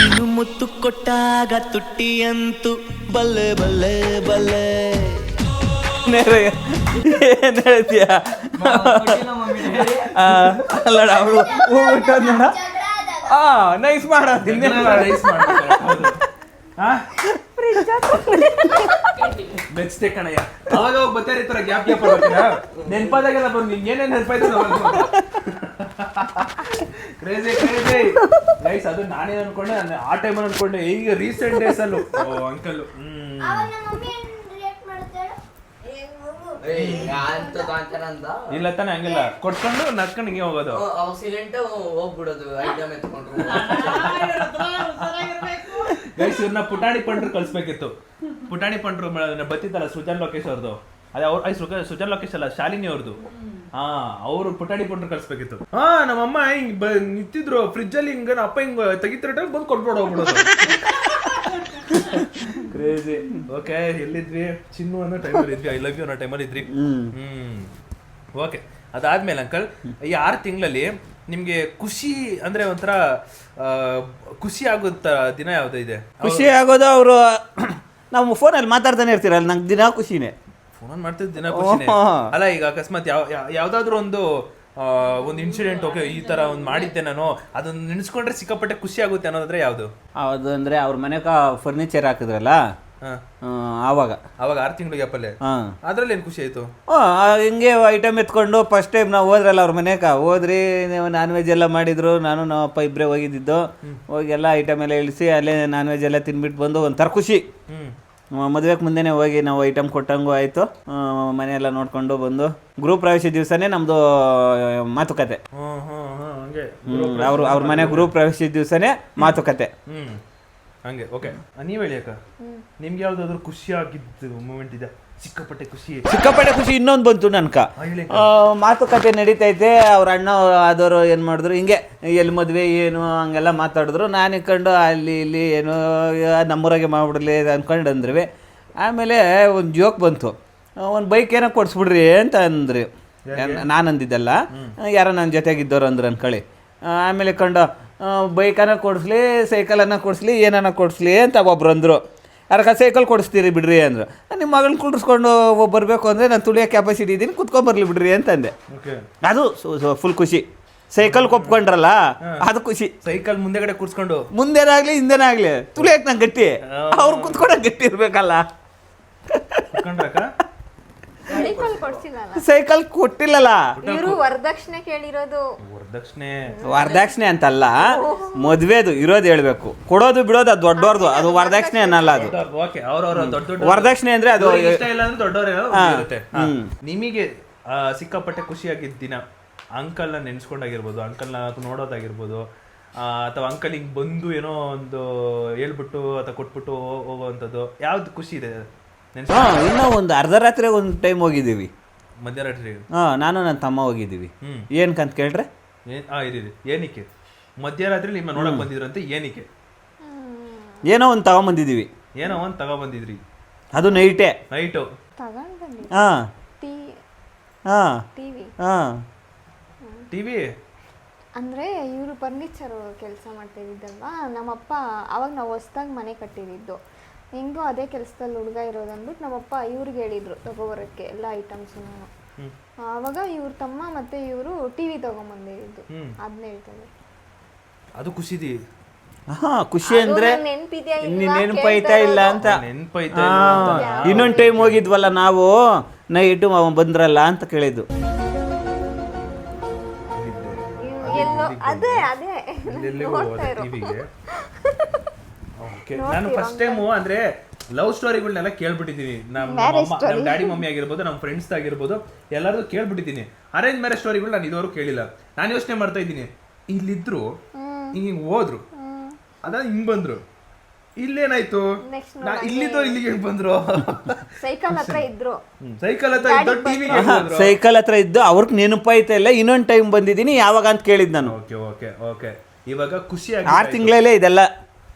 ಇನ್ನು ಮುತ್ತು ಕೊಟ್ಟಾಗ ತುಟ್ಟಿಯಂತೂ ಬಲ್ಲೆ ಬಲ್ಲೆ ಬಲ್ಲೆ ಏನ್ ಹೇಳ್ತೀಯ? ಅಲ್ಲಡ ಅವಳು ಹೂ ಬಿಟ್ಟೋದ್ ನೋಡ. ನೈಸ್ ಮಾಡೋದು ಬೆಚ್ತೆ ಕಣಯ್ಯ. ಅವಾಗ ಬರ್ತಾರೆ ಈ ತರ ಗ್ಯಾಪ್ ನೆನ್ಪಾದಾಗೆಲ್ಲ ಬಂದು ನಿಂಗೆ ಏನೇನು ನೆನಪಾಯ್ತು ಕ್ರೇಜಿ ಕ್ರೇಜಿ ಗೈಸ್. ಅದು ನಾನೇನು ಅನ್ಕೊಂಡೆ, ಆ ಟೈಮ್ ಅನ್ಕೊಂಡೆ ಈಗ ರೀಸೆಂಟ್ ಡೇಸ್ ಅಲ್ಲೂ ಅಂಕಲ್ ಇಲ್ಲ ತಾನೆ ಹಂಗಿಲ್ಲ ಕೊಟ್ಕೊಂಡು ನಡ್ಕೊಂಡು ಹಿಂಗೆ ಹೋಗೋದು. ಸಿಲೆಂಟ್ ಹೋಗ್ಬಿಡೋದು ಐಟಮ್ ಎತ್ಕೊಂಡು. ಗೈಸ್ ಇವ್ರನ್ನ ಪುಟಾಣಿ ಪಂಡ್ರು ಕಳ್ಸ್ಬೇಕಿತ್ತು. ಪುಟಾಣಿ ಪಂಡ್ರು ಬತ್ತಿತ್ತಲ್ಲ ಸೃಜನ್ ಲೋಕೇಶ್ ಅವ್ರದ್ದು, ಅದೇ ಅವ್ರ ಸೃಜನ್ ಲೋಕೇಶ್ ಅಲ್ಲ ಶಾಲಿನಿ ಅವ್ರದ್ದು. ಅವ್ರು ಪುಟಾಣಿ ಪಂಡ್ರು ಕಳ್ಸ್ಬೇಕಿತ್ತು. ನಮ್ಮಮ್ಮ ಹಿಂಗ್ ನಿಂತಿದ್ರು ಫ್ರಿಜ್ ಅಲ್ಲಿ ಹಿಂಗ ಅಪ್ಪ ಹಿಂಗ್ ತೆಗಿತಿರ ಬಂದು ಕೊಟ್ಬಿಡು ಹೋಗ್ಬಿಡೋದು. ಕ್ರೇಜಿ. ಓಕೆ, ಎಲ್ಲಿದ್ವಿ? ಚಿನ್ನು ಅನ್ನೋ ಟೈಮಲ್ಲಿ ಇದ್ವಿ, ಐ ಲವ್ ಯು ಅನ್ನೋ ಟೈಮಲ್ಲಿ ಇದ್ರಿ. ಓಕೆ, ಅದಾದ್ಮೇಲೆ ಅಂಕಲ್ ಈ 6 ತಿಂಗಳಲ್ಲಿ ನಿಮ್ಗೆ ಖುಷಿ ಅಂದ್ರೆ ಒಂಥರ ಖುಷಿ ಆಗುತ್ತ ದಿನ ಯಾವ್ದು ಇದೆ? ಖುಷಿ ಆಗೋದು ಅವರು ನಾವು ಫೋನಲ್ಲಿ ಮಾತಾಡ್ತಾನೆ ಇರ್ತೀರಲ್ಲ, ನಂಗೆ ದಿನ ಖುಷಿನೇ. ಫೋನ್ ಮಾಡ್ತಿದ್ ದಿನ ಖುಷಿನೇ ಅಲ್ಲ. ಈಗ ಅಕಸ್ಮಾತ್ ಯಾವ್ದಾದ್ರು ಒಂದು ಇನ್ಸಿಡೆಂಟ್, ಓಕೆ ಈ ತರ ಒಂದು ಮಾಡಿದ್ದೆ ನಾನು, ಅದನ್ನ ನೆನೆಸ್ಕೊಂಡ್ರೆ ಸಿಕ್ಕಾಪಟ್ಟೆ ಖುಷಿ ಆಗುತ್ತೆ ಅನ್ನೋದ್ರೆ ಯಾವ್ದು? ಅದು ಅಂದ್ರೆ ಅವ್ರ ಮನೆಗೆ ಫರ್ನಿಚರ್ ಹಾಕಿದ್ರಲ್ಲ ಆವಾಗ 6 ತಿಂಗಳು ಗ್ಯಾಪಲ್ಲೇ ಅದ್ರಲ್ಲಿ ಏನ್ ಖುಷಿ ಆಯ್ತು? ಹಿಂಗೆ ಐಟಮ್ ಎತ್ಕೊಂಡು ಫಸ್ಟ್ ಟೈಮ್ ನಾವು ಹೋದ್ರಲ್ಲ ಅವ್ರ ಮನೆಗೆ ಹೋದ್ರಿ, ನಾನ್ ವೆಜ್ ಎಲ್ಲ ಮಾಡಿದ್ರು. ನಾನು ನಮ್ಮ ಅಪ್ಪ ಇಬ್ಬರೇ ಹೋಗಿದ್ದು. ಹೋಗಿ ಎಲ್ಲ ಐಟಮ್ ಎಲ್ಲ ಇಳಿಸಿ ಅಲ್ಲೇ ನಾನ್ ವೆಜ್ ಎಲ್ಲ ತಿನ್ಬಿಟ್ಟು ಬಂದು ಒಂಥರ ಖುಷಿ. ಮದುವೆಗೆ ಮುಂದೆನೇ ಹೋಗಿ ನಾವು ಐಟಮ್ ಕೊಟ್ಟಂಗೂ ಆಯಿತು. ಮನೆಯೆಲ್ಲ ನೋಡ್ಕೊಂಡು ಬಂದು ಗ್ರೂಪ್ ಪ್ರವೇಶ ದಿವಸನೇ ನಮ್ಮದು ಮಾತುಕತೆ. ಅವ್ರ ಮನೆ ಗ್ರೂಪ್ ಪ್ರವೇಶ ದಿವಸನೇ ಮಾತುಕತೆ. ಹಂಗೆ. ಓಕೆ, ನೀವ್ ಹೇಳಿ ಅಕ್ಕ, ನಿಮ್ಗೆ ಯಾವ್ದಾದ್ರು ಖುಷಿ ಆಗಿದ್ದು ಮೂಮೆಂಟ್ ಇದೆ? ಸಿಕ್ಕಾಪಟ್ಟೆ ಖುಷಿ ಇನ್ನೊಂದು ಬಂತು ನನ್ಕ. ಮಾತುಕತೆ ನಡೀತೈತೆ, ಅವ್ರ ಅಣ್ಣ ಆದವರು ಏನು ಮಾಡಿದ್ರು, ಹಿಂಗೆ ಎಲ್ಲಿ ಮದುವೆ ಏನು ಹಂಗೆಲ್ಲ ಮಾತಾಡಿದ್ರು. ನಾನು ಇಟ್ಕೊಂಡು ಅಲ್ಲಿ ಇಲ್ಲಿ ಏನು ನಮ್ಮೂರಾಗೆ ಮಾಡ್ಬಿಡ್ಲಿ ಅಂದ್ಕೊಂಡು ಅಂದ್ರಿ. ಆಮೇಲೆ ಒಂದು ಜೋಕ್ ಬಂತು, ಒಂದು ಬೈಕ್ ಏನೋ ಕೊಡಿಸ್ಬಿಡ್ರಿ ಅಂತ ಅಂದ್ರಿ. ನಾನು ಅಂದಿದ್ದಲ್ಲ, ಯಾರೋ ನನ್ನ ಜೊತೆಗಿದ್ದವ್ರು ಅಂದ್ರು ಅನ್ಕೊಳ್ಳಿ. ಆಮೇಲೆ ಕಂಡು ಬೈಕನ್ನ ಕೊಡಿಸ್ಲಿ, ಸೈಕಲನ್ನು ಕೊಡಿಸ್ಲಿ, ಏನನ್ನ ಕೊಡಿಸ್ಲಿ ಅಂತ ಒಬ್ರು ಅಂದರು. ಅದಕ್ಕೆ ಸೈಕಲ್ ಕೊಡಿಸ್ತೀರಿ ಬಿಡ್ರಿ ಅಂದರು. ನಿಮ್ಮ ಮಗಳನ್ನ ಕುಡಿಸ್ಕೊಂಡು ಬರಬೇಕು ಅಂದರೆ ನಾನು ತುಳಿಯೋ ಕೆಪಾಸಿಟಿ ಇದ್ದೀನಿ, ಕುತ್ಕೊಂಬರ್ಲಿ ಬಿಡ್ರಿ ಅಂತಂದೆ. ಅದು ಫುಲ್ ಖುಷಿ. ಸೈಕಲ್ ಕೊಪ್ಕೊಂಡ್ರಲ್ಲ ಅದು ಖುಷಿ. ಸೈಕಲ್ ಮುಂದೆಗಡೆ ಕೂರ್ಸ್ಕೊಂಡು ಮುಂದೆನಾಗ್ಲಿ ಹಿಂದೆನಾಗ್ಲಿ ತುಳಿಯಕ್ಕೆ ನಂಗೆ ಗಟ್ಟಿ, ಅವ್ರು ಕುತ್ಕೊಂಡಾಗ ಗಟ್ಟಿ ಇರ್ಬೇಕಲ್ಲ. ಸೈಕಲ್ ಕೊಟ್ಟಿಲ್ಲಲ್ಲ, ಇವರು ವರದಕ್ಷಿಣೆ ಕೇಳಿರೋದು. ವರದಕ್ಷಿಣೆ ಅಂತಲ್ಲ, ಮದ್ವೆದು ಇರೋದು ಹೇಳ್ಬೇಕು. ಕೊಡೋದು ಬಿಡೋದು ಅದು ದೊಡ್ಡವ್ರದು, ಅದು ವರದಕ್ಷಿಣೆ ಅನ್ನಲ್ಲ. ಅದು ವರದಕ್ಷಿಣೆ ಅಂದ್ರೆ ಅದು ದೊಡ್ಡವ್ರೆ. ನಿಮಗೆ ಸಿಕ್ಕಾಪಟ್ಟೆ ಖುಷಿಯಾಗಿದ್ದ ದಿನ ಅಂಕಲ್ನ ನೆನ್ಸ್ಕೊಂಡಾಗಿರ್ಬೋದು, ಅಂಕಲ್ನ ನೋಡೋದಾಗಿರ್ಬೋದು, ಅಥವಾ ಅಂಕಲ್ ಹಿಂಗ್ ಬಂದು ಏನೋ ಒಂದು ಹೇಳ್ಬಿಟ್ಟು ಅಥವಾ ಕೊಟ್ಬಿಟ್ಟು ಹೋಗುವಂಥದ್ದು ಯಾವ್ದು ಖುಷಿ ಇದೆ? ಇನ್ನೂ ಒಂದು ಅರ್ಧ ರಾತ್ರಿ ಒಂದು ಟೈಮ್ ಹೋಗಿದ್ದೀವಿ, ಮಧ್ಯರಾತ್ರಿ. ನಾನು ನನ್ನ ತಮ್ಮ ಹೋಗಿದ್ದೀವಿ. ಏನಕ್ಕಂತ ಕೇಳ್ರೆ ಏನಕ್ಕೆ ಮಧ್ಯರಾತ್ರಿ ನಿಮ್ಮ ನೋಡಕ್ ಬಂದಿದ್ರಂತೆ? ಏನಕ್ಕೆ? ಏನೋ ಒಂದು ತಗೊಂಬಂದಿದ್ದೀವಿ. ಏನೋ ಒಂದು ತಗೊಂಬಂದಿದ್ರಿ? ಅದು ನೈಟು. ಟಿವಿ ಅಂದ್ರೆ ಇವರು ಫರ್ನಿಚರ್ ಕೆಲಸ ಮಾಡ್ತಾ ಇದ್ದಿದ್ದಲ್ವಾ ನಮ್ಮಪ್ಪ. ಅವಾಗ ನಾವು ಹೊಸ್ದಾಗಿ ಮನೆ ಕಟ್ಟಿದ್ದು. ಹೆಂಗೋ ಅದೇ ಕೆಲಸದಲ್ಲಿ ಹುಡುಗ ಇರೋದು ಅಂದ್ಬಿಟ್ಟು ನಮ್ಮಪ್ಪ ಇವ್ರಿಗೆ ಹೇಳಿದ್ರು ತಗೋಬರೋಕ್ಕೆ ಎಲ್ಲ ಐಟಮ್ಸು. ಆವಾಗ ಇವ್ರ ತಮ್ಮ ಮತ್ತೆ ಇವರು ಟಿವಿ ತಗೊಂಬಂದಿದ್ದು. ಅದನ್ನ ಹೇಳ್ತಾರೆ. ಅದು ಖುಷಿದಿ? ಖುಷಿ ಅಂದ್ರೆ ನೆನಪೈತಾ ಇಲ್ಲ ಅಂತ. ಇನ್ನೊಂದು ಟೈಮ್ ಹೋಗಿದ್ವಲ್ಲ ನಾವು ನೈಟು ಬಂದ್ರಲ್ಲ ಅಂತ ಕೇಳಿದ್ದು. ಅದೇ ಅದೇ ನಾನು ಫಸ್ಟ್ ಟೈಮು ಅಂದ್ರೆ ಲವ್ ಸ್ಟೋರಿಗಳನ್ನೆಲ್ಲ ಕೇಳ್ಬಿಟ್ಟಿದ್ದೀನಿ. ನಮ್ಮ ಡ್ಯಾಡಿ ಮಮ್ಮಿ ಆಗಿರ್ಬೋದು, ನಮ್ಮ ಫ್ರೆಂಡ್ಸ್ ಆಗಿರ್ಬೋದು, ಎಲ್ಲರದು ಕೇಳ್ಬಿಟ್ಟಿದ್ದೀನಿ. ಅರೇಂಜ್ ಮ್ಯಾರೇಜ್ ಸ್ಟೋರಿಗಳು ನಾನು ಇದುವರೆಗೂ ಕೇಳಿಲ್ಲ. ನಾನು ಯೋಚನೆ ಮಾಡ್ತಾ ಇದ್ದೀನಿ, ಇಲ್ಲಿದ್ರು ಹಿಂಗ್ ಹೋದ್ರು, ಅದ ಹಿಂಗ್ ಬಂದ್ರು, ಇಲ್ಲೇನಾಯ್ತು, ಇಲ್ಲಿದ್ದು ಇಲ್ಲಿಗೆ ಬಂದ್ರು, ಸೈಕಲ್ ಹತ್ರ ಇದ್ರು, ಸೈಕಲ್ ಹತ್ರ ಇದ್ದು ಅವ್ರಿಗೆ ನೆನಪಾಯ್ತಾ ಇಲ್ಲ. ಇನ್ನೊಂದು ಟೈಮ್ ಬಂದಿದ್ದೀನಿ, ಯಾವಾಗ ಅಂತ ಕೇಳಿದ್ ನಾನು. ಓಕೆ ಇವಾಗ ಖುಷಿ 6 ತಿಂಗಳಲ್ಲೇ ಇದೆಲ್ಲ.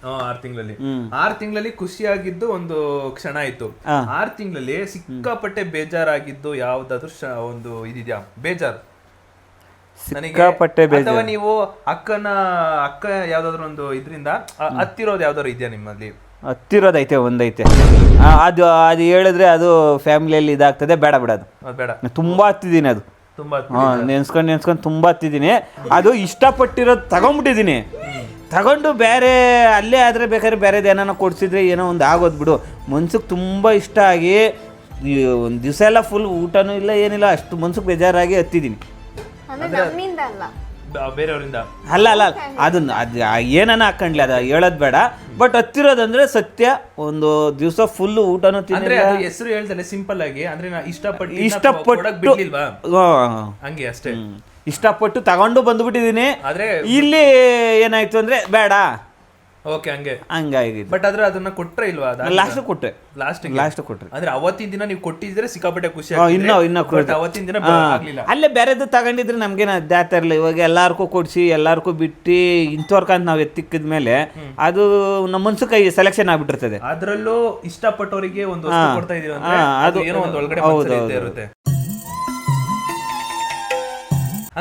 6 ತಿಂಗಳಲ್ಲಿ ಖುಷಿಯಾಗಿದ್ದು ಒಂದು ಕ್ಷಣ ಆಯ್ತು. 6 ತಿಂಗಳಲ್ಲಿ ಸಿಕ್ಕಾಪಟ್ಟೆ ಬೇಜಾರಾಗಿದ್ದು ಯಾವ್ದಾದ್ರು ಒಂದು ಇದಿದ್ಯಾ? ಬೇಜಾರು ಅಥವಾ ನೀವು ಅಕ್ಕ ಯಾವ್ದಾದ್ರು ಒಂದು ಇದ್ರಿಂದ ಹತ್ತಿರೋದು ಯಾವ್ದಾದ್ರು ಇದೆಯಾ ನಿಮ್ಮಲ್ಲಿ? ಹತ್ತಿರೋದೈತೆ ಒಂದೈತೆ ಅದು ಅದು ಹೇಳಿದ್ರೆ ಅದು ಫ್ಯಾಮಿಲಿಯಲ್ಲಿ ಇದಾಗ್ತದೆ, ಬೇಡ ಬಿಡೋದು. ಬೇಡ, ತುಂಬ ಹತ್ತಿದ್ದೀನಿ ಅದು, ತುಂಬಾ ನೆನ್ಸ್ಕೊಂಡು ತುಂಬ ಹತ್ತಿದ್ದೀನಿ. ಅದು ಇಷ್ಟಪಟ್ಟಿರೋದು ತಗೊಂಡ್ಬಿಟ್ಟಿದ್ದೀನಿ. ತಗೊಂಡು ಬೇರೆ ಅಲ್ಲೇ ಆದರೆ ಬೇಕಾದ್ರೆ ಬೇರೆದು ಏನಾನ ಕೊಡಿಸಿದ್ರೆ ಏನೋ ಒಂದು ಆಗೋದು ಬಿಡು. ಮನ್ಸಿಗೆ ತುಂಬ ಇಷ್ಟ ಆಗಿ ಒಂದು ದಿವಸ ಎಲ್ಲ ಫುಲ್ ಊಟನೂ ಇಲ್ಲ ಏನಿಲ್ಲ, ಅಷ್ಟು ಮನ್ಸಿಗೆ ಬೇಜಾರಾಗಿ ಹತ್ತಿದ್ದೀನಿ. ಅಂದ್ರೆ ನಮ್ಮಿಂದ ಅಲ್ಲ, ಬೇರೆಯವರಿಂದ ಅಲ್ಲ ಅದನ್ನ ಅದು ಏನನ್ನ ಹಾಕೊಂಡ್ಲಿ, ಅದು ಹೇಳೋದು ಬೇಡ. ಬಟ್ ಹತ್ತಿರೋದಂದ್ರೆ ಸತ್ಯ, ಒಂದು ದಿವಸ ಫುಲ್ ಊಟನೂ ಅಂದ್ರೆ ತಿಂದ್ರೆ ಹೆಸರು ಹೇಳ್ತಾರೆ ಸಿಂಪಲ್ ಆಗಿ, ಅಂದ್ರೆ ನಾ ಇಷ್ಟಪಟ್ಟು ಬಿಡ್ಲಿಲ್ವಾ ಹಂಗೆ ಅಷ್ಟೇ. ಇಷ್ಟಪಟ್ಟು ತಗೊಂಡು ಬಂದ್ಬಿಟ್ಟಿದ್ದೀನಿ. ಆದ್ರೆ ಇಲ್ಲಿ ಏನಾಯ್ತು ಅಂದ್ರೆ ಬೇಡ, ಓಕೆ ಹಂಗಾಗಿದೆ. ಬಟ್ ಆದ್ರೆ ಅದನ್ನ ಕೊಟ್ರೆ ಇಲ್ವಾ? ಲಾಸ್ಟ್ ಕೊಟ್ರೆ, ಲಾಸ್ಟ್ ಕೊಟ್ರೆ. ಅಂದ್ರೆ ಅವತ್ತಿನ ದಿನ ನೀವು ಕೊಟ್ಟಿದ್ರೆ ಸಿಕ್ಕಾಪಟ್ಟೆ ಖುಷಿ ಇನ್ನ ಅವತ್ತಿನ ದಿನ ಆಗ್ಲಿಲ್ಲ. ಅಲ್ಲೇ ಬೇರೆದು ತಗೊಂಡಿದ್ರೆ ನಮ್ಗೇನು ಅದಾಗ್ತಾ ಇರಲಿಲ್ಲ. ಇವಾಗ ಎಲ್ಲಾರ್ಗೂ ಕೊಡ್ಸಿ ಎಲ್ಲಾರ್ಗೂ ಬಿಟ್ಟು ಇಂಥವ್ರಕಂತ ನಾವು ಎತ್ತಿಕ್ಕಿದ್ಮೇಲೆ ಅದು ನಮ್ಮ ಮನ್ಸು ಕೈ ಸೆಲೆಕ್ಷನ್ ಆಗ್ಬಿಟ್ಟಿರ್ತದೆ. ಅದ್ರಲ್ಲೂ ಇಷ್ಟಪಟ್ಟವರಿಗೆ ಒಂದು ವಸ್ತು ಕೊಡ್ತಾ ಇದೀವಿ ಅಂದ್ರೆ ಅದು ಏನೋ ಒಂದು ಒಳಗಡೆ ಮನಸ್ಸಲ್ಲಿ ಇದ್ದೇ ಇರುತ್ತೆ.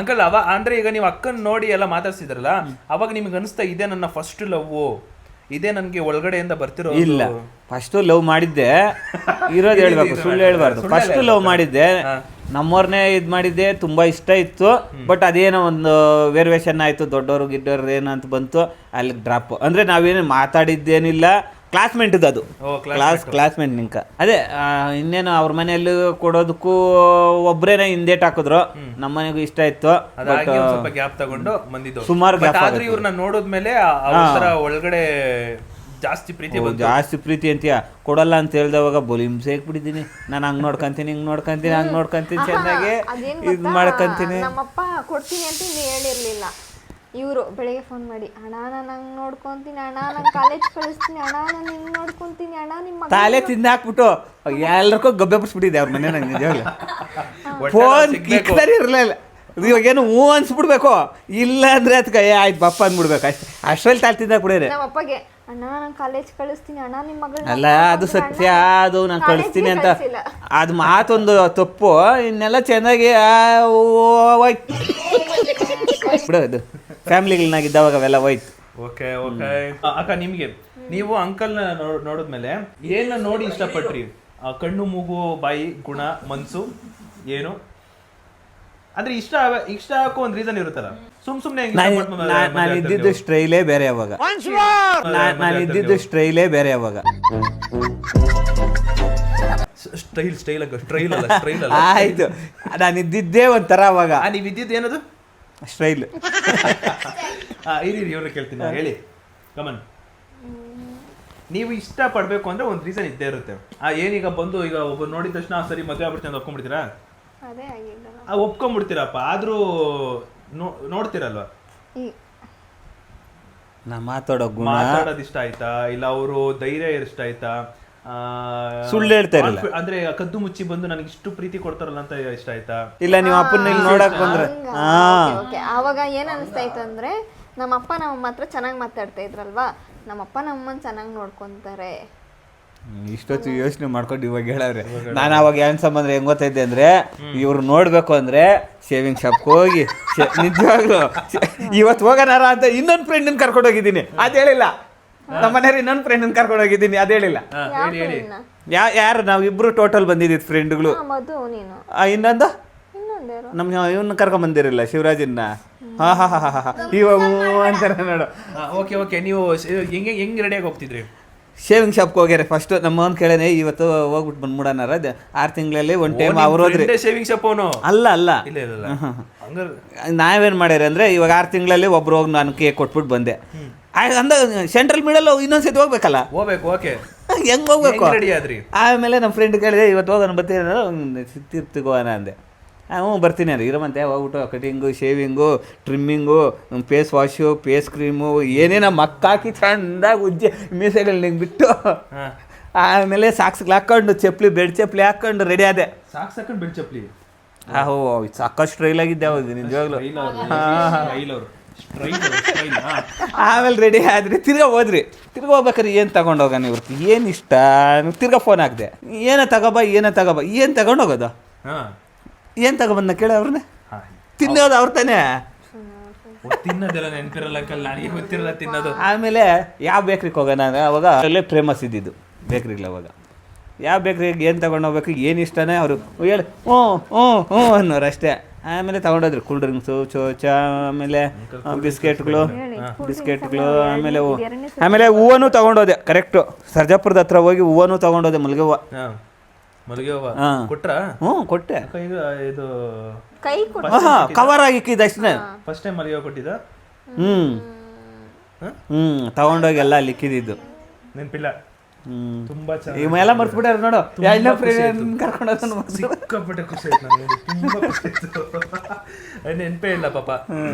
ಅಂಕಲ್ ಅಂದ್ರೆ ಈಗ ನೀವು ಅಕ್ಕನ್ ನೋಡಿ ಎಲ್ಲ ಮಾತಾಡ್ಸಿದ್ರಲ್ಲ, ಅವಾಗ ನಿಮ್ಗೆ ಅನಿಸ್ತಾ ಇದೇ ನನ್ನ ಫಸ್ಟ್ ಲವ್, ಇದೇ ನನ್ಗೆ ಒಳಗಡೆಯಿಂದ ಬರ್ತಿರೋ? ಇಲ್ಲ, ಫಸ್ಟ್ ಲವ್ ಮಾಡಿದ್ದೆ, ಇರೋದು ಹೇಳ್ಬೇಕು, ಸುಳ್ಳು ಹೇಳ್ಬಾರ್ದು. ಫಸ್ಟ್ ಲವ್ ಮಾಡಿದ್ದೆ, ನಮ್ಮವ್ರನ್ನೇ ಇದು ಮಾಡಿದ್ದೆ, ತುಂಬಾ ಇಷ್ಟ ಇತ್ತು. ಬಟ್ ಅದೇನೋ ಒಂದು ವೇರಿಯೇಷನ್ ಆಯ್ತು, ದೊಡ್ಡವರು ಗಿಡ್ಡವ್ರು ಏನಂತ ಬಂತು, ಅಲ್ಲಿ ಡ್ರಾಪ್. ಅಂದ್ರೆ ನಾವೇನು ಮಾತಾಡಿದ್ದೇನಿಲ್ಲ, ಕ್ಲಾಸ್ಮೇಟ್ ಅದು, ಕ್ಲಾಸ್ಮೇಟ್ ನಿಂಕ. ಅದೇ ಇನ್ನೇನು ಅವ್ರ ಮನೆಯಲ್ಲಿ ಕೊಡೋದಕ್ಕೂ ಒಬ್ರೇನೆ ಹಿಂದೇಟ್ ಹಾಕಿದ್ರು, ನಮ್ಮ ಮನೆಗೂ ಇಷ್ಟ ಇತ್ತು. ಸ್ವಲ್ಪ ಗ್ಯಾಪ್ ತಗೊಂಡು ಬಂದಿದ್ದು ಸುಮಾರು ಗ್ಯಾಪ್. ಆದ್ರೆ ಇವ್ರನ್ನ ನೋಡಿದ್ಮೇಲೆ ಒಳಗಡೆ ಜಾಸ್ತಿ ಪ್ರೀತಿ ಅಂತೀಯ. ಕೊಡಲ್ಲ ಅಂತ ಹೇಳ್ದವಾಗ ಬೋಲಿ ಹಿಂಸೆ ಹಾಕ್ಬಿಟ್ಟಿದ್ದೀನಿ ನಾನು. ಹಂಗ್ ನೋಡ್ಕೊಂತೀನಿ, ಹಿಂಗ್ ನೋಡ್ಕೊಂತೀನಿ, ಹಂಗ್ ನೋಡ್ಕೊಂತೀನಿ, ಚೆನ್ನಾಗಿ ಇದು ಮಾಡ್ಕೊಂತೀನಿ. ನಮ್ಮಪ್ಪ ಕೊಡ್ತೀನಿ ಅಂತ ಇನ್ನು ಹೇಳಿರ್ಲಿಲ್ಲ. ಇವರು ಬೆಳಿಗ್ಗೆ ಫೋನ್ ಮಾಡಿ, ಅಣ್ಣ ನಾನು ಹಂಗೆ ನೋಡ್ಕೊತೀನಿ, ಅಣ್ಣ ನಾನು ಕಾಲೇಜ್ ಕಳಿಸ್ತೀನಿ, ಅಣ್ಣ ನಾನು ಹಿಂಗೆ ನೋಡ್ಕೊತೀನಿ, ಅಣ್ಣ ನಿಮ್ಮ ತಾಲೆ ತಿಂದು ಹಾಕ್ಬಿಟ್ಟು ಎಲ್ಲರಿಗೂ ಗಬ್ಬೆ ಬಿಡಿಸ್ಬಿಟ್ಟಿದೆ ಅವ್ರ ಮನೆ. ನಂಗೆ ನಿಜವಾಗ್ಲೂ ಫೋನ್ ಕಿಕ್ಕರಿ ಇರಲಿಲ್ಲ. ಇವಾಗ ಏನು ಹ್ಞೂ ಅನ್ಸ್ಬಿಡ್ಬೇಕು, ಇಲ್ಲ ಅಂದ್ರೆ ಅದಕ್ಕೆ ಆಯ್ತು ಬಪ್ಪ ಅಂದ್ಬಿಡ್ಬೇಕು ಅಷ್ಟೇ. ಅಷ್ಟರಲ್ಲಿ ತಾಳೆ ತಿಂದಾಕ್ ಬಿಡೋರೆ. ನಮ್ಮ ಅಪ್ಪಗೆ, ಅಣ್ಣ ನಾನು ಕಾಲೇಜ್ ಕಳಿಸ್ತೀನಿ, ಅಣ್ಣ ನಿಮ್ಮ ಮಗಳು. ಅಲ್ಲ, ಅದು ಸತ್ಯ, ಅದು ನಾನು ಕಳಿಸ್ತೀನಿ ಅಂತ ಅದು ಮಾತೊಂದು ತಪ್ಪು. ಇನ್ನೆಲ್ಲ ಚೆನ್ನಾಗಿ ಬಿಡೋದು, ಫ್ಯಾಮಿಲಿಗಳನ್ನಾಗಿದ್ದಾವಾಗ ಅವೆಲ್ಲ ಹೋಯ್ತು. ಓಕೆ ಅಕ್ಕ, ನಿಮ್ಗೆ ನೀವು ಅಂಕಲ್ನ ನೋಡಿದ್ಮೇಲೆ ಏನ ನೋಡಿ ಇಷ್ಟಪಟ್ರಿ? ಕಣ್ಣು, ಮೂಗು, ಬಾಯಿ, ಗುಣ, ಮನ್ಸು ಏನು? ಅಂದ್ರೆ ಇಷ್ಟ ಹಾಕೋ ಒಂದ್ ರೀಸನ್ ಇರುತ್ತಲ್ಲ, ಸುಮ್ನೆ ನಾನು ಇದ್ದಿದ್ದು ಸ್ಟ್ರೈಲೇ ಬೇರೆ ಅವಾಗ. ನಾನು ಇದ್ದಿದ್ದು ಸ್ಟ್ರೈಲೇ ಬೇರೆ ಅವಾಗ. ಸ್ಟೈಲ್ ಅಲ್ಲ ಆಯ್ತು, ನಾನು ಇದ್ದಿದ್ದೇ ಒಂಥರ ಅವಾಗ. ನೀವ್ ಇದ್ದಿದ್ದು ಏನದು? ಸ್ಟೈಲ್. ಇವ್ರನ್ನ ಕೇಳ್ತೀನಿ, ಹೇಳಿ ಕಮನ್. ನೀವು ಇಷ್ಟ ಪಡ್ಬೇಕು ಅಂದ್ರೆ ಒಂದ್ ರೀಸನ್ ಇದ್ದೇ ಇರುತ್ತೆ. ಏನೀಗ ಬಂದು ಈಗ ಒಬ್ಬ ನೋಡಿದ ತಕ್ಷಣ ಸರಿ ಮದುವೆ ಆಗ್ಬಿಡ್ತೀನಿ ಅಂತ ಒಪ್ಕೊಂಡ್ಬಿಡ್ತೀರಾ? ಒಪ್ಕೊಂಡ್ಬಿಡ್ತೀರಪ್ಪ, ಆದ್ರೂ ನೋಡ್ತೀರಲ್ವಾ? ನಾ ಮಾತಾಡೋ ಗುಣ, ಮಾತಾಡೋದು ಇಷ್ಟ ಆಯ್ತಾ, ಇಲ್ಲ ಅವರು ಧೈರ್ಯ ಇಷ್ಟ ಆಯ್ತಾ, ಸುಳ್ಳು ಹೇಳ್ತಾ ಇರಲ್ಲ ಅಂದ್ರೆ ಕದ್ದು ಮುಚ್ಚಿ ಬಂದು ನನಗೆ ಇಷ್ಟು ಪ್ರೀತಿ ಕೊಡ್ತಾರಲ್ಲ ಅಂತ ಇಷ್ಟ ಆಯ್ತಾ? ಇಲ್ಲ ನೀವು ಅಪ್ಪನ ಇಲ್ಲಿ ನೋಡಕ್ ಬಂದ್ರೆ ಅವಾಗ ಏನ್ ಅನಿಸ್ತಾ ಇತ್ತು ಅಂದ್ರೆ, ನಮ್ಮಪ್ಪ ನಮ್ಮ ಹತ್ರ ಚೆನ್ನಾಗಿ ಮಾತಾಡ್ತಾ ಇದ್ರಲ್ವಾ, ನಮ್ಮಪ್ಪ ನಮ್ಮನ್ನ ಚೆನ್ನಾಗಿ ನೋಡ್ಕೊಂತಾರೆ. ಇಷ್ಟೊತ್ತು ಯೋಚನೆ ಮಾಡ್ಕೊಂಡು ಇವಾಗ ಹೇಳವ್ರೆ. ನಾನು ಅವಾಗ ಏನ್ ಸಂಬಂಧ ಹೆಂಗ್ ಗೊತ್ತೈತೆ ಅಂದ್ರೆ, ಇವ್ರು ನೋಡ್ಬೇಕು ಅಂದ್ರೆ ಶೇವಿಂಗ್ ಶಾಪ್ಗೆ ಹೋಗಿ ನಿಜವಾಗ್ಲು ಇವತ್ತು ಹೋಗೋಣಾರ ಅಂತ ಇನ್ನೊಂದು ಫ್ರೆಂಡನ್ ಕರ್ಕೊಂಡು ಹೋಗಿದ್ದೀನಿ, ಅದ್ ಹೇಳಿಲ್ಲ. ನಮ್ಮ ಮನೆಯವ್ರು ಇನ್ನೊಂದು ಫ್ರೆಂಡನ್ ಕರ್ಕೊಂಡು ಹೋಗಿದ್ದೀನಿ, ಅದ್ ಹೇಳಿಲ್ಲ. ಯಾರು ನಾವಿಬ್ರು ಟೋಟಲ್ ಬಂದಿದ್ದಿದ್ ಫ್ರೆಂಡ್ಗಳು. ಇನ್ನೊಂದು ನಮ್ ಇವನ್ನ ಕರ್ಕೊಂಡ್ ಬಂದಿರಲಿಲ್ಲ, ಶಿವರಾಜನ್ನ. ಇವಾಗ ಅಂತಾರೆ ನೋಡು. ಓಕೆ ನೀವು ಹೆಂಗ್ ರೆಡಿಯಾಗಿ ಹೋಗ್ತಿದ್ರಿ? ಶೇವಿಂಗ್ ಶಾಪ್ಗೆ ಹೋಗ್ಯಾರೆ ಫಸ್ಟ್. ನಮ್ಮವನ್ ಕೇಳೇನೆ ಇವತ್ತು ಹೋಗ್ಬಿಟ್ಟು ಬಂದ್ಬಿಡನಾರ, 6 ತಿಂಗಳಲ್ಲಿ ಒಂದು ಟೈಮ್ ಅವ್ರು ಹೋದ್ರಿ. ಶೇವಿಂಗ್ ಶಾಪ್ ಅಲ್ಲ ನಾವೇನ್ ಮಾಡ್ಯಾರ ಅಂದ್ರೆ, ಇವಾಗ 6 ತಿಂಗಳಲ್ಲಿ ಒಬ್ರು ಹೋಗಿ ನಾನು ಕೇಕ್ ಕೊಟ್ಬಿಟ್ಟು ಬಂದೆ. ಅಂದ ಸೆಂಟ್ರಲ್ ಮಿಡಲ್ ಇನ್ನೊಂದ್ಸತಿ ಹೋಗ್ಬೇಕಲ್ಲ, ಹೆಂಗ್ ಹೋಗ್ಬೇಕು? ಆಮೇಲೆ ನಮ್ಮ ಫ್ರೆಂಡ್ ಕೇಳಿದೆ, ಇವತ್ತು ಹೋಗೋಣ ಬರ್ತೀನಿ, ತಿರ್ತಿಗೋಣ ಅಂದೆ. ಹ್ಞೂ ಬರ್ತೀನಿ ಅಲ್ಲ, ಇರಮಂತೆ ಹೋಗ್ಬಿಟ್ಟು cutting, shaving, trimming, face wash, face cream, ಏನೇನೋ ಮಕ್ಕಾಕಿ ಚೆಂದಾಗಿ ಉಜ್ಜಿ ಮೀಸೆಗಳು ನಿಂಗೆ ಬಿಟ್ಟು, ಆಮೇಲೆ ಸಾಕ್ಸ್ಗಳು ಹಾಕ್ಕೊಂಡು, ಚಪ್ಪಲಿ ಬೆಡ್ ಚಪ್ಪಲಿ ಹಾಕ್ಕೊಂಡು ರೆಡಿ ಆದೆ. ಸಾಕ್ಸ್ ಹಾಕೊಂಡು ಬೆಡ್ ಚಪ್ಪಲಿ? ಸಾಕಷ್ಟು ಸ್ಟೈಲ್ ಆಗಿದ್ದೆ ಅವಾಗ ನಿಜವಾಗ್ಲು. ಆಮೇಲೆ ರೆಡಿ ಆದ್ರಿ, ತಿರ್ಗಾ ಹೋದ್ರಿ. ತಿರ್ಗಾ ಹೋಗ್ಬೇಕಾದ್ರೆ ಏನು ತಗೊಂಡು ಹೋಗೋಣ ಇವ್ರಿಗೆ, ಏನು ಇಷ್ಟ? ತಿರ್ಗಾ ಫೋನ್ ಹಾಕ್ದೆ, ಏನೋ ತಗೋಬಾ ಏನು ತಗೊಂಡು ಹೋಗೋದು? ಏನು ತಗೊಬಂದ ಕೇಳಿ ಅವ್ರನ್ನೇ, ತಿನ್ನೋದು ಅವ್ರ ತಾನೇ. ತಿನ್ನೋದೆಲ್ಲ ನೆನಪಿರಲ್ಲ ಅಂಕಲ್, ನನಗೆ ಗೊತ್ತಿರಲ್ಲ ತಿನ್ನೋದು. ಆಮೇಲೆ ಯಾವ ಬೇಕ್ರಿಗೆ ಹೋಗೋಣ ಅಂದರೆ ಅವಾಗ ಅಲ್ಲೇ ಫೇಮಸ್ ಇದ್ದಿದ್ದು ಬೇಕ್ರಿಗಳು. ಅವಾಗ ಯಾವ ಬೇಕ್ರಿಗೆ ಏನು ತೊಗೊಂಡೋಗ್ಬೇಕು, ಏನು ಇಷ್ಟನೇ ಅವರು ಹೇಳಿ ಹ್ಞೂ ಹ್ಞೂ ಹ್ಞೂ ಅನ್ನೋರು ಅಷ್ಟೇ. ಆಮೇಲೆ ತೊಗೊಂಡೋದ್ರು ಕೂಲ್ ಡ್ರಿಂಕ್ಸು, ಚೋಚ, ಆಮೇಲೆ ಬಿಸ್ಕೆಟ್ಗಳು, ಆಮೇಲೆ ಹೂವನು ತೊಗೊಂಡೋದೆ. ಕರೆಕ್ಟು ಸರ್ಜಾಪುರದ ಹತ್ರ ಹೋಗಿ ಹೂವನು ತೊಗೊಂಡೋದೆ, ಮಲ್ಲಿಗೆ ಹೂವು. ಮಲ್ಲಿಗೆ ಹೂವ ಹಾಂ ಕೊಟ್ರಾ? ಹ್ಞೂ ಕೊಟ್ಟೆ. ಈಗ ಇದು ಕೈ ಕವರ್ ಆಗಿಕ್ಕಿದ್ದು ಅಷ್ಟೇ. ಫಸ್ಟ್ ಟೈಮ್ ಮಲ್ಲಿಗೆ ಹೂವ ಕೊಟ್ಟಿದ್ದ? ತಗೊಂಡೋಗಿ ಎಲ್ಲ ಲಿಕ್ಕಿದ್ದು ನೆನಪಿಲ್ಲ. ತುಂಬಾ ಇವೆಲ್ಲ ಮರ್ತ್ಬಿಟ್ಟಾರ ನೋಡು. ಎರಡನೇ ಫ್ರೆಂಡ್ ಕರ್ಕೊಂಡು ಸಿಕ್ಕಾಪಟ್ಟೆ ಖುಷಿ ಆಯ್ತು ನನಗೆ, ತುಂಬಾ ಖುಷಿ ಆಯ್ತು. ನೆನಪೇ ಇಲ್ಲ ಪಾಪ.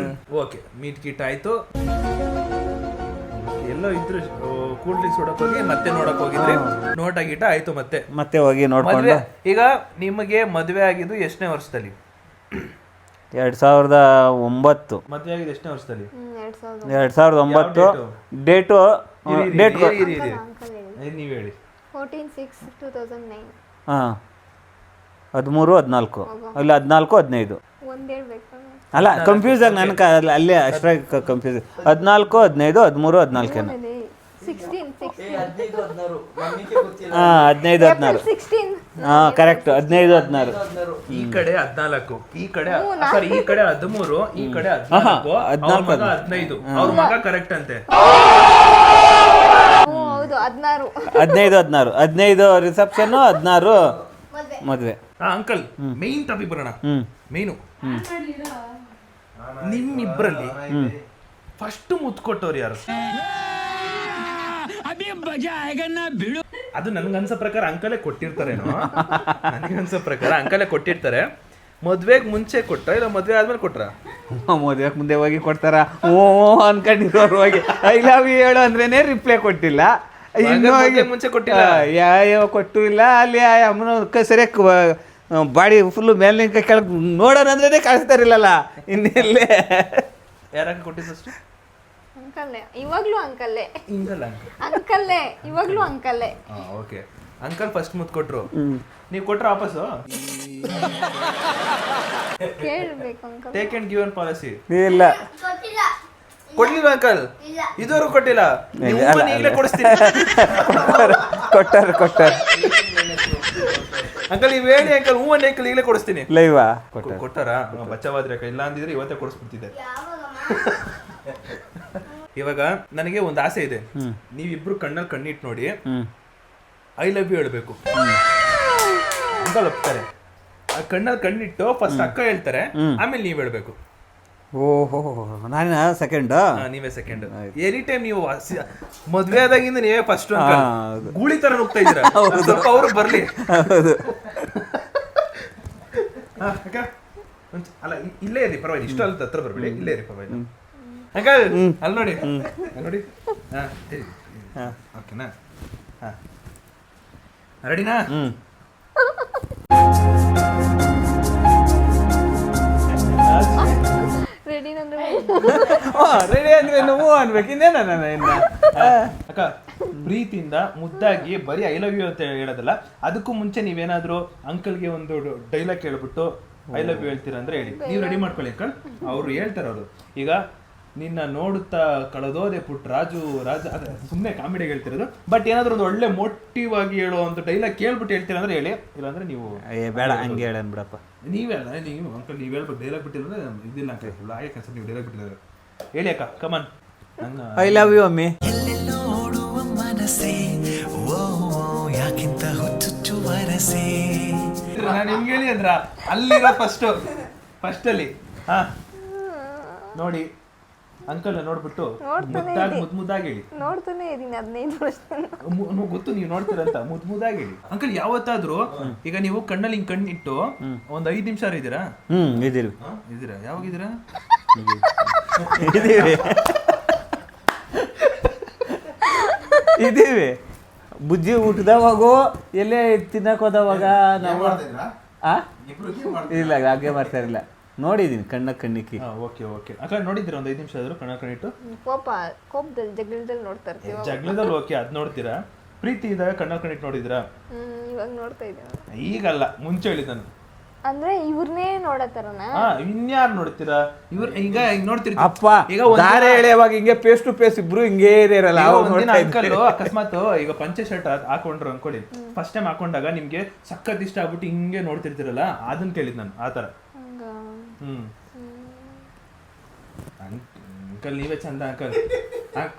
ಓಕೆ, ಮೀಟ್ ಕಿಟ್ ಆಯ್ತು, ಎಲ್ಲೋ ಇದ್ರು ಕೂಲ್ ಡ್ರಿಂಕ್ಸ್ ಹೊಡಕ್ ಹೋಗಿ ಮತ್ತೆ ನೋಡಕ್ ಹೋಗಿದ್ರಿ, ನೋಟ ಗೀಟ ಆಯ್ತು, ಮತ್ತೆ ಹೋಗಿ ನೋಡ್ಕೊಂಡು. ಈಗ ನಿಮಗೆ ಮದುವೆ ಆಗಿದ್ದು ಎಷ್ಟನೇ ವರ್ಷದಲ್ಲಿ? 2009. ಮದುವೆ ಆಗಿದ್ದು ಎಷ್ಟನೇ ವರ್ಷದಲ್ಲಿ? 2009. ಡೇಟು ನೀವ್ ಹೇಳಿ. 14/6/2009. ಹಾಂ 13, 14 ಇಲ್ಲ 14, 15 ಒಂದ್ ಹೇಳ್ಬೇಕು. ಅಲ್ಲ ಕನ್ಫ್ಯೂಸ್ ಆಗಿ ನನಗೆ ಅಲ್ಲೇ ಅಷ್ಟಾಗಿ ಕನ್ಫ್ಯೂಸ್. 14, 15, 13, 14 ಹಾಂ 15, 16 ಹಾಂ ಕರೆಕ್ಟ್. 15, 16 ಈ ಕಡೆ 14, ಈ ಕಡೆ ಸಾರಿ ಈ ಕಡೆ 13, ಈ ಕಡೆ 14, 15. ಅವ್ರ ಮಗ ಕರೆಕ್ಟ್ ಅಂತೆ. ಹೌದು 16. 15, 15 ರಿಸೆಪ್ಷನ್, 16 ಮದುವೆ. ಅಂಕಲ್, ಮೇನ್ ಟಾಪಿಕ್ ಬರೋಣ. ಮೇನು ನಿಮ್ಮಿಬ್ಬರಲ್ಲಿ ಫಸ್ಟ್ ಮುತ್ತು ಕೊಟ್ಟವ್ರು ಯಾರು? ಅದು ನನ್ಗನ್ಸೋ ಪ್ರಕಾರ ಅಂಕಲೇ ಕೊಟ್ಟಿರ್ತಾರೇನೋ. ನನಗನ್ಸೋ ಪ್ರಕಾರ ಅಂಕಲೇ ಕೊಟ್ಟಿರ್ತಾರೆ. ಮದ್ವೆಗ್ ಮುಂಚೆ ಕೊಟ್ರ ಇಲ್ಲ ಮದ್ವೆ ಆದ್ಮೇಲೆ ಕೊಟ್ರ? ಮದುವೆಗೆ ಮುಂದೆ ಹೋಗಿ ಕೊಡ್ತಾರ. ಓ ಅನ್ಕೊಂಡಿರೋರು ಹೋಗಿ ಐ ಲವ್ ಯು ಹೇಳು ಅಂದ್ರೇನೆ ರಿಪ್ಲೈ ಕೊಟ್ಟಿಲ್ಲ. ಮುಂಚೆ ಕೊಟ್ಟಿಲ್ಲ, ಯಾವ ಕೊಟ್ಟು ಇಲ್ಲ. ಅಲ್ಲಿ ಅಮ್ಮನ ಸರಿಯಾಗಿ ಬಾಡಿ ಫುಲ್ಲು ಮೇಲಿನ ಕೆಳಗೆ ನೋಡೋಣ ಅಂದ್ರೇನೆ ಕಾಣಿಸ್ತಾರಿಲ್ಲಲ್ಲ, ಇನ್ನೆಲ್ಲೇ. ಯಾರಕ್ಕೆ ಕೊಟ್ಟಿದ್ದು ಅಷ್ಟು? ಅಂಕಲ್ಲೇ, ಇವಾಗ್ಲೂ ಅಂಕಲ್ಲೇ. ಹಿಂಗಲ್ಲ ಅಂಕಲ್ಲೇ, ಇವಾಗ್ಲೂ ಅಂಕಲ್ಲೇ. ಓಕೆ, ಅಂಕಲ್ ಫಸ್ಟ್ ಮುತ್ತು ಕೊಟ್ರು, ನೀವು ಕೊಟ್ರ ವಾಪಸ್ಸು? ಕೇಳ್ಬೇಕು uncle. Take and give an policy ಇಲ್ಲ ಕೊಡ್ಲಿಲ್ಲ ಅಂಕಲ್, ಇದುವರೆಗೂ ಕೊಟ್ಟಿಲ್ಲ. ಈಗಲೇ ಕೊಡಿಸ್ತೀನಿ. ಕೊಟ್ಟಾರ ಅಂಕಲ್ ನೀವು ಹೇಳಿ ಅಂಕಲ್. ಹೂವನ್ನ ಅಂಕಲ್ ಈಗಲೇ ಕೊಡಿಸ್ತೀನಿ. ಲೈವಾ ಕೊಟ್ಟಾರ? ಬಚ್ಚವಾದ್ರೆ ಇಲ್ಲ ಅಂದಿದ್ರೆ ಇವತ್ತೇ ಕೊಡಿಸ್ಬಿಡ್ತಿದ್ದೆ. ಇವಾಗ ನನಗೆ ಒಂದು ಆಸೆ ಇದೆ, ನೀವಿಬ್ರು ಕಣ್ಣಲ್ಲಿ ಕಣ್ಣಿಟ್ಟು ನೋಡಿ ಐ ಲವ್ ಯು ಹೇಳ್ಬೇಕು. ಅಂಕಲ್ ಒಪ್ತಾರೆ. ಆ ಕಣ್ಣಲ್ಲಿ ಕಣ್ಣಿಟ್ಟು ಫಸ್ಟ್ ಅಕ್ಕ ಹೇಳ್ತಾರೆ, ಆಮೇಲೆ ನೀವ್ ಹೇಳ್ಬೇಕು. ಓಹೋ, ನಾನು ಸೆಕೆಂಡ್. ನೀವೇ ಸೆಕೆಂಡ್. ಎನಿ ಟೈಮ್ ನೀವು ಮದ್ವೆ ಆದಾಗಿಂದ ನೀವೇ ಫಸ್ಟ್. ಗೂಳಿ ತರ ನುಗ್ತಾ ಇದ್ದೀರಾ, ಸ್ವಲ್ಪ ಅವ್ರು ಬರ್ಲಿ. ಅಲ್ಲ ಇಲ್ಲೇ ಇರಿ ಪರವಾಗಿಲ್ಲ, ಇಷ್ಟ ಅಲ್ಲ ಹತ್ರ ಬರ್ಬೇಡಿ, ಇಲ್ಲೇ ಇರಿ ಪರವಾಗಿಲ್ಲ. ಅಂಕಲ್ ಅಲ್ಲಿ ನೋಡಿ, ಅಲ್ಲಿ ನೋಡಿ. ಓಕೆನಾ? ರೆಡಿನಾ? ರೆಡಿ ಅಂದ್ರೆ ನೋವು ಅನ್ಬೇಕು, ಇನ್ನೇನ. ಅಕ್ಕ ಪ್ರೀತಿಯಿಂದ ಮುದ್ದಾಗಿ ಬರೀ ಐ ಲವ್ ಯು ಅಂತ ಹೇಳೋದಲ್ಲ, ಅದಕ್ಕೂ ಮುಂಚೆ ನೀವೇನಾದ್ರೂ ಅಂಕಲ್ಗೆ ಒಂದು ಡೈಲಾಗ್ ಹೇಳ್ಬಿಟ್ಟು ಐ ಲವ್ ಯು ಹೇಳ್ತೀರಾ ಅಂದ್ರೆ ಹೇಳಿ. ನೀವು ರೆಡಿ ಮಾಡ್ಕೊಳ್ಳಿ ಅಂಕಲ್. ಅವ್ರು ಹೇಳ್ತಾರೆ, ಅವರು ಈಗ ನಿನ್ನ ನೋಡುತ್ತಾ ಕಳೆದೋದೆ ಪುಟ್ ರಾಜು ಅದೇ ಸುಮ್ಮನೆ ಕಾಮಿಡಿಯಾಗಿ ಹೇಳ್ತಿರೋದು. ಬಟ್ ಏನಾದ್ರು ಒಂದು ಒಳ್ಳೆ ಮೋಟಿವ್ ಆಗಿ ಹೇಳೋ ಒಂದು ಡೈಲಾಗ್ ಕೇಳ್ಬಿಟ್ಟು ಹೇಳ್ತೀರಾ ಅಂದ್ರೆ ಹೇಳಿ, ಇಲ್ಲಾಂದ್ರೆ ನೀವು ಬೇಡ ಹಂಗೆ ಹೇಳನ್ ಬಿಡಪ್ಪ. ನೀವೇ ಅಲ್ಲ, ನೀವು ಅಂಕಲ್ ನೀವು ಹೇಳ್ಬೇಕು. ಡೈಲಾಗ್ ಬಿಟ್ಟಿದ್ರೆ ಇದಿಲ್ಲ ಅಂಕಲ್, ಹಾಗೆ ಕನ್ಸರ್ ನೀವು ಡೈಲಾಗ್ ಬಿಟ್ಟಿದ್ದಾರೆ. ಹೇಳಿ ಅಕ್ಕ, ಕಮಾನ್. ಐ ಲವ್ ಯು ಅಮ್ಮಿ. ನೋಡುವ ಮನಸ್ಸೇ ಯಾಕಿಂತ ಹುಚ್ಚುಚ್ಚು ವರಸೆ. ನಾನು ನಿಮ್ಗೆ ಹೇಳಿ ಅಂದ್ರ ಅಲ್ಲಿರೋ ಫಸ್ಟ್ ಅಲ್ಲಿ ನೋಡಿ ಅಂಕಲ್ ನೋಡ್ಬಿಟ್ಟು ಮುದ್ದಾಗಿ ಹೇಳಿ. ನೋಡ್ತಾನೆ ಇದೀನಿ 15 ವರ್ಷದಿಂದ. ಗೊತ್ತು ನೀವು ನೋಡ್ತೀರಂತ. ಮುದ್ದಾಗಿ ಹೇಳಿ ಅಂಕಲ್. ಯಾವತ್ತಾದ್ರೂ ಈಗ ನೀವು ಕಣ್ಣಲ್ಲಿ ಹಿಂಗ್ ಕಣ್ಣಿಟ್ಟು ಒಂದ್ 5 ನಿಮಿಷ ಇದ್ದೀರಾ? ಇದೀರಾ? ಯಾವಾಗಿದ್ದೀರಾ? ಇದೀವಿ. ಬುಜ್ಜಿ ಊಟದವಾಗೋ ಎಲ್ಲೇ ತಿನ್ನಕ್ ಹೋದವಾಗ ನಾವು ಇಲ್ಲ ಹಾಗೆ ಮಾಡ್ತಾ ಇರಲಿಲ್ಲ. ನೋಡಿದೀನಿ ಕಣ್ಣಿಕ್ಕಿ. ಓಕೆ ಓಕೆ ಅಕ್ಕ, ನೋಡಿದ್ದೀರಾ ಒಂದು 5 ನಿಮಿಷ ಆದ್ರೂ ಕಣ್ಣಿಟ್ಟು? ಕೋಪದಲ್ಲಿ ಜಗಳದಲ್ಲಿ ನೋಡ್ತಾ ಇರ್ತೀವಿ. ಜಗಳದಲ್ಲಿ ಓಕೆ, ಅದ್ ನೋಡ್ತೀರಾ. ಪ್ರೀತಿ ಇದ್ದಾಗ ಕಣ್ಣಿಟ್ಟು ನೋಡಿದ್ರಾ? ಇವಾಗ ನೋಡ್ತಾ ಇದ್ದೀನಿ. ಈಗಲ್ಲ, ಮುಂಚೆ ಹೇಳಿದ್ ನಾನು. ಅಂದ್ರೆ ಇವ್ರನ್ನೇ ನೋಡತ್ತಾರನ ಇನ್ಯಾರು ನೋಡ್ತೀರಾ ಇವ್ರು ಈಗ ನೋಡ್ತಿರ್ತೀವಿ ಅಪ್ಪ ದಾರೆ ಎಳೆಯುವಾಗ ಹಿಂಗೆ ಫೇಸ್ ಟು ಫೇಸ್ ಇಬ್ರು ಹಿಂಗೇ ಇರಲ್ಲ ಅಂಕಲ್ ಅಕಸ್ಮಾತ್ ಈಗ ಪಂಚೆ ಶರ್ಟ್ ಹಾಕೊಂಡ್ರು ಅನ್ಕೊಳ್ಳಿ ಫಸ್ಟ್ ಟೈಮ್ ಹಾಕೊಂಡಾಗ ನಿಮ್ಗೆ ಸಖತ್ ಇಷ್ಟ ಆಗ್ಬಿಟ್ಟು ಹಿಂಗೆ ನೋಡ್ತಿರ್ತಿರಲ್ಲ ಅದನ್ನ ಕೇಳಿದ್ ನಾನು ಆತರ ಅಂಕಲ್ ನೀವೇ ಚಂದ ಅಂಕಲ್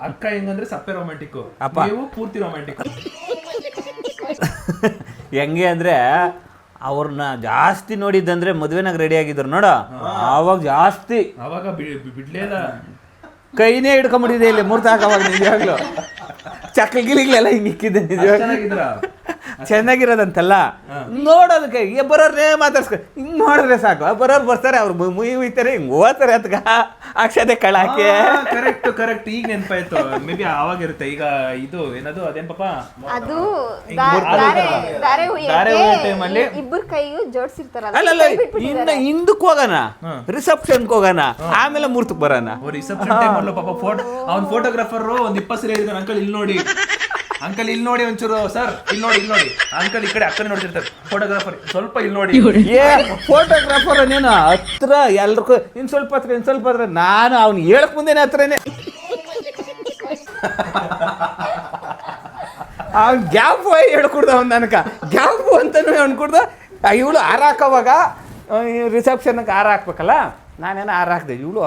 ಅಕ್ಕ ಹೆಂಗಂದ್ರೆ ಸಪ್ಪೆ ರೊಮ್ಯಾಂಟಿಕ್ ನೀವು ಪೂರ್ತಿ ರೊಮ್ಯಾಂಟಿಕ್ ಹೆಂಗೆ ಅಂದ್ರೆ ಅವ್ರನ್ನ ಜಾಸ್ತಿ ನೋಡಿದ್ದಂದ್ರೆ ಮದ್ವೆನಾಗ ರೆಡಿ ಆಗಿದ್ರು ನೋಡ ಅವಾಗ ಜಾಸ್ತಿ ಅವಾಗ ಬಿಡ್ಲೇ ಇಲ್ಲ ಕೈನೇ ಹಿಡ್ಕೊಂಬಿಟ್ಟಿದೆ ಇಲ್ಲಿ ಮೂರ್ತಾಕವಾಗ ನಿಜವಾಗ್ಲು ಚಕ್ಲ ಗಿಲಿಗ್ಲೆಲ್ಲ ಹಿಂಗೆ ಇಕ್ಕಿದ್ದೆ ನಿಜವಾಗ್ಲು ಚೆನ್ನಾಗಿರೋದಂತಲ್ಲ ನೋಡೋದಕ್ಕೆ ಬರೋರ್ನೇ ಮಾತಾಡ್ಸ್ಕೊ ಹಿಂಗ್ ನೋಡಿದ್ರೆ ಸಾಕು ಬರೋರು ಬರ್ತಾರೆ ಅವ್ರು ಮುಯಿ ಉಯ್ತಾರೆ ಹಿಂಗ್ ಹೋಗ್ತಾರೆ ಅದ್ಕ ಅಕ್ಷತೆ ಕಳಾಕೆ ಕರೆಕ್ಟ್ ಈಗ ನೆನಪಾಯ್ತು ಮೇ ಬಿ ಅವಾಗ ಇರುತ್ತೆ ಈಗ ಇದು ಏನದು ಅದೇನ್ ಪಾಪ ಅದು ದಾರೆ ಒಯ್ಯೋ time ಅಲ್ಲಿ ಇಬ್ಬರು ಕೈಯು ಜೋಡಿಸಿರ್ತಾರಲ್ಲ ಅಲ್ಲಲ್ಲ ಇನ್ನ ಹಿಂದಕ್ಕೆ ಹೋಗೋಣ ರಿಸೆಪ್ಷನ್ಗೆ ಹೋಗೋಣ ಆಮೇಲೆ ಮೂರ್ತಕ್ಕೆ ಬರೋಣ ರಿಸೆಪ್ಷನ್ ಟೈಮ್ ಅಲ್ಲೂ ಪಾಪ ಅವ್ನ ಫೋಟೋಗ್ರಾಫರ್ ಒಂದ್ 20 ಸಲ ಹೇಳಿದಾರೆ ಅಂಕಲ್ ಇಲ್ಲಿ ನೋಡಿ ಅಂಕಲ್ ಇಲ್ಲಿ ನೋಡಿ ಒಂಚೂರು ಸರ್ ಇಲ್ಲಿ ನೋಡಿ ಅಂಕಲ್ ಈ ಕಡೆ ಅಕ್ಕನೇ ನೋಡ್ತಿರ್ತಾರೆ ಫೋಟೋಗ್ರಾಫರ್ ಸ್ವಲ್ಪ ಇಲ್ಲಿ ನೋಡಿ ಫೋಟೋಗ್ರಾಫರ್ ನೀನು ಹತ್ರ ಎಲ್ರಿಗೂ ಇನ್ ಸ್ವಲ್ಪ ಹತ್ರ ನಾನು ಅವ್ನು ಹೇಳಕ್ ಮುಂದೆನೆ ಹತ್ರನೇ ಅವ್ನು ಗ್ಯಾಪ್ ಹೇಳ್ಕೊಡ್ದ ಅವ್ನು ನನಕ ಗ್ಯಾಪ್ ಅಂತಾನು ಅನ್ಕೊಡ್ದ ಇವಳು ಹಾರ ಹಾಕೋವಾಗ ರಿಸೆಪ್ಷನ್ಗೆ ಹಾರ ಹಾಕ್ಬೇಕಲ್ಲ ನಾನೇನೋ ಹಾರ ಹಾಕ್ದೆ ಇವಳು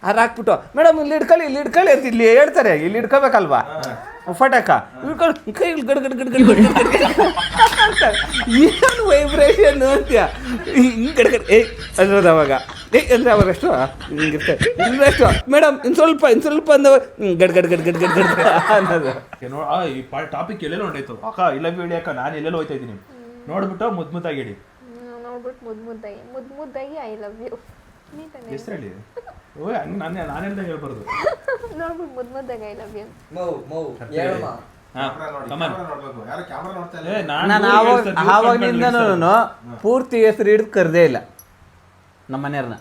ಹಾರ ಹಾಕ್ಬಿಟ್ಟು ಮೇಡಮ್ ಇಲ್ಲಿ ಇಡ್ಕೊಳ್ಳಿ ಅಂತ ಇಲ್ಲಿ ಹೇಳ್ತಾರೆ ಇಲ್ಲಿ ಇಡ್ಕೋಬೇಕಲ್ವಾ ಫಟಾಕ ಕೈ ಗಡ್ ಏನು ವೈಬ್ರೇಷನ್ ಅಂತ್ಯ ಹಿಂಗೆ ಗಡ್ ಅನ್ನೋದು ಅವಾಗ ಅಂದ್ರೆ ಅವಾಗಷ್ಟು ಹಿಂಗಿರ್ತಾರೆ ಇನ್ನಷ್ಟು ಮೇಡಮ್ ಇನ್ನು ಸ್ವಲ್ಪ ಅಂದವ ಗಡ್ ಅನ್ನೋದು ಈ ಟಾಪಿಕ್ ಎಲ್ಲೆಲ್ಲ ಹೊಂಟಾಯ್ತು ಅಕ್ಕ ಇಲ್ಲ ಹೇಳಿ ಅಕ್ಕ ನಾನು ಎಲ್ಲೆಲ್ಲ ಹೋಯ್ತಾ ಇದ್ದೀನಿ ನೋಡ್ಬಿಟ್ಟು ಮುದ್ದಾಗಿ ಹೇಳಿ ನೋಡ್ಬಿಟ್ಟು ಮುದ್ದಾಗಿ ಐ ಲವ್ ಯು ಹೆಸರು ಹೇಳಿ ನಾನೆಲ್ಲ ಹೇಳ್ಬಾರ್ದು ನೋಡ್ಬಿಟ್ಟು ಮುದ್ದಾಗಿ ಐ ಲವ್ ಯು ನಾನು ಆವಾಗಿನಿಂದನೂ ಪೂರ್ತಿ ಹೆಸರು ಹಿಡಿದು ಕರೆದೇ ಇಲ್ಲ ನಮ್ಮ ಮನೆಯವ್ರನ್ನ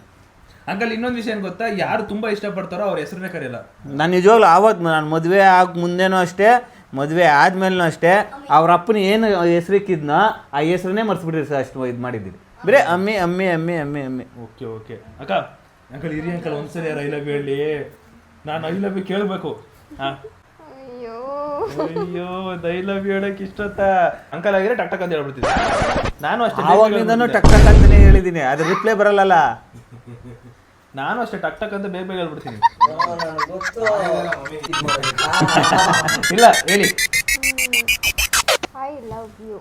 ಅಂಕಲ್ ಇನ್ನೊಂದು ವಿಷಯ ಏನ್ ಗೊತ್ತಾ ಯಾರು ತುಂಬಾ ಇಷ್ಟಪಡ್ತಾರೋ ಅವ್ರ ಹೆಸರನ್ನೇ ಕರೆಯಲ್ಲ ನಾನು ನಿಜವಾಗ್ಲೂ ಆವತ್ತು ನಾನು ಮದುವೆ ಆಗ ಮುಂದೆನೂ ಅಷ್ಟೇ ಮದುವೆ ಆದ್ಮೇಲೂ ಅಷ್ಟೇ ಅವ್ರ ಅಪ್ಪನ ಏನು ಹೆಸರಿಕ್ಕಿದ್ನೋ ಆ ಹೆಸರನ್ನೇ ಮರ್ಸ್ಬಿಟ್ರಿ ಸರ್ ಅಷ್ಟು ಇದು ಮಾಡಿದ್ದೀವಿ ಬರೇ ಅಮ್ಮಿ ಅಮ್ಮಿ ಅಮ್ಮಿ ಅಮ್ಮಿ ಅಮ್ಮಿ ಓಕೆ ಅಕ್ಕ ಅಂಕಲ್ ಇರಿ ಅಂಕಲ್ ಒಂದ್ಸರಿ ಐ ಲವ್ ಯು ಹೇಳಿ ನಾನು ಐ ಲವ್ ಯು ಕೇಳಬೇಕು ಅಯ್ಯೋ ಐ ಲವ್ ಯು ಹೇಳಕ್ ಇಷ್ಟೊತ್ತ ಅಂಕಲ್ ಆಗಿದ್ರೆ ಟಕ್ ಟಕ್ ಅಂತ ಹೇಳ್ಬಿಡ್ತಿದ್ದೆ ನಾನು ಅಷ್ಟೇ ಆವಾಗಿನಿಂದನೂ ಟಕ್ ಟಕ್ ಅಂತಾನೆ ಹೇಳಿದ್ದೀನಿ ಅದು ರಿಪ್ಲೈ ಬರಲ್ಲಲ್ಲ ನಾನು ಅಷ್ಟೇ ಟಕ್ ಟಕ್ ಅಂತ ಬೇಗ ಹೇಳ್ಬಿಡ್ತೀನಿ ಇಲ್ಲ ಹೇಳಿ ಐ ಲವ್ ಯು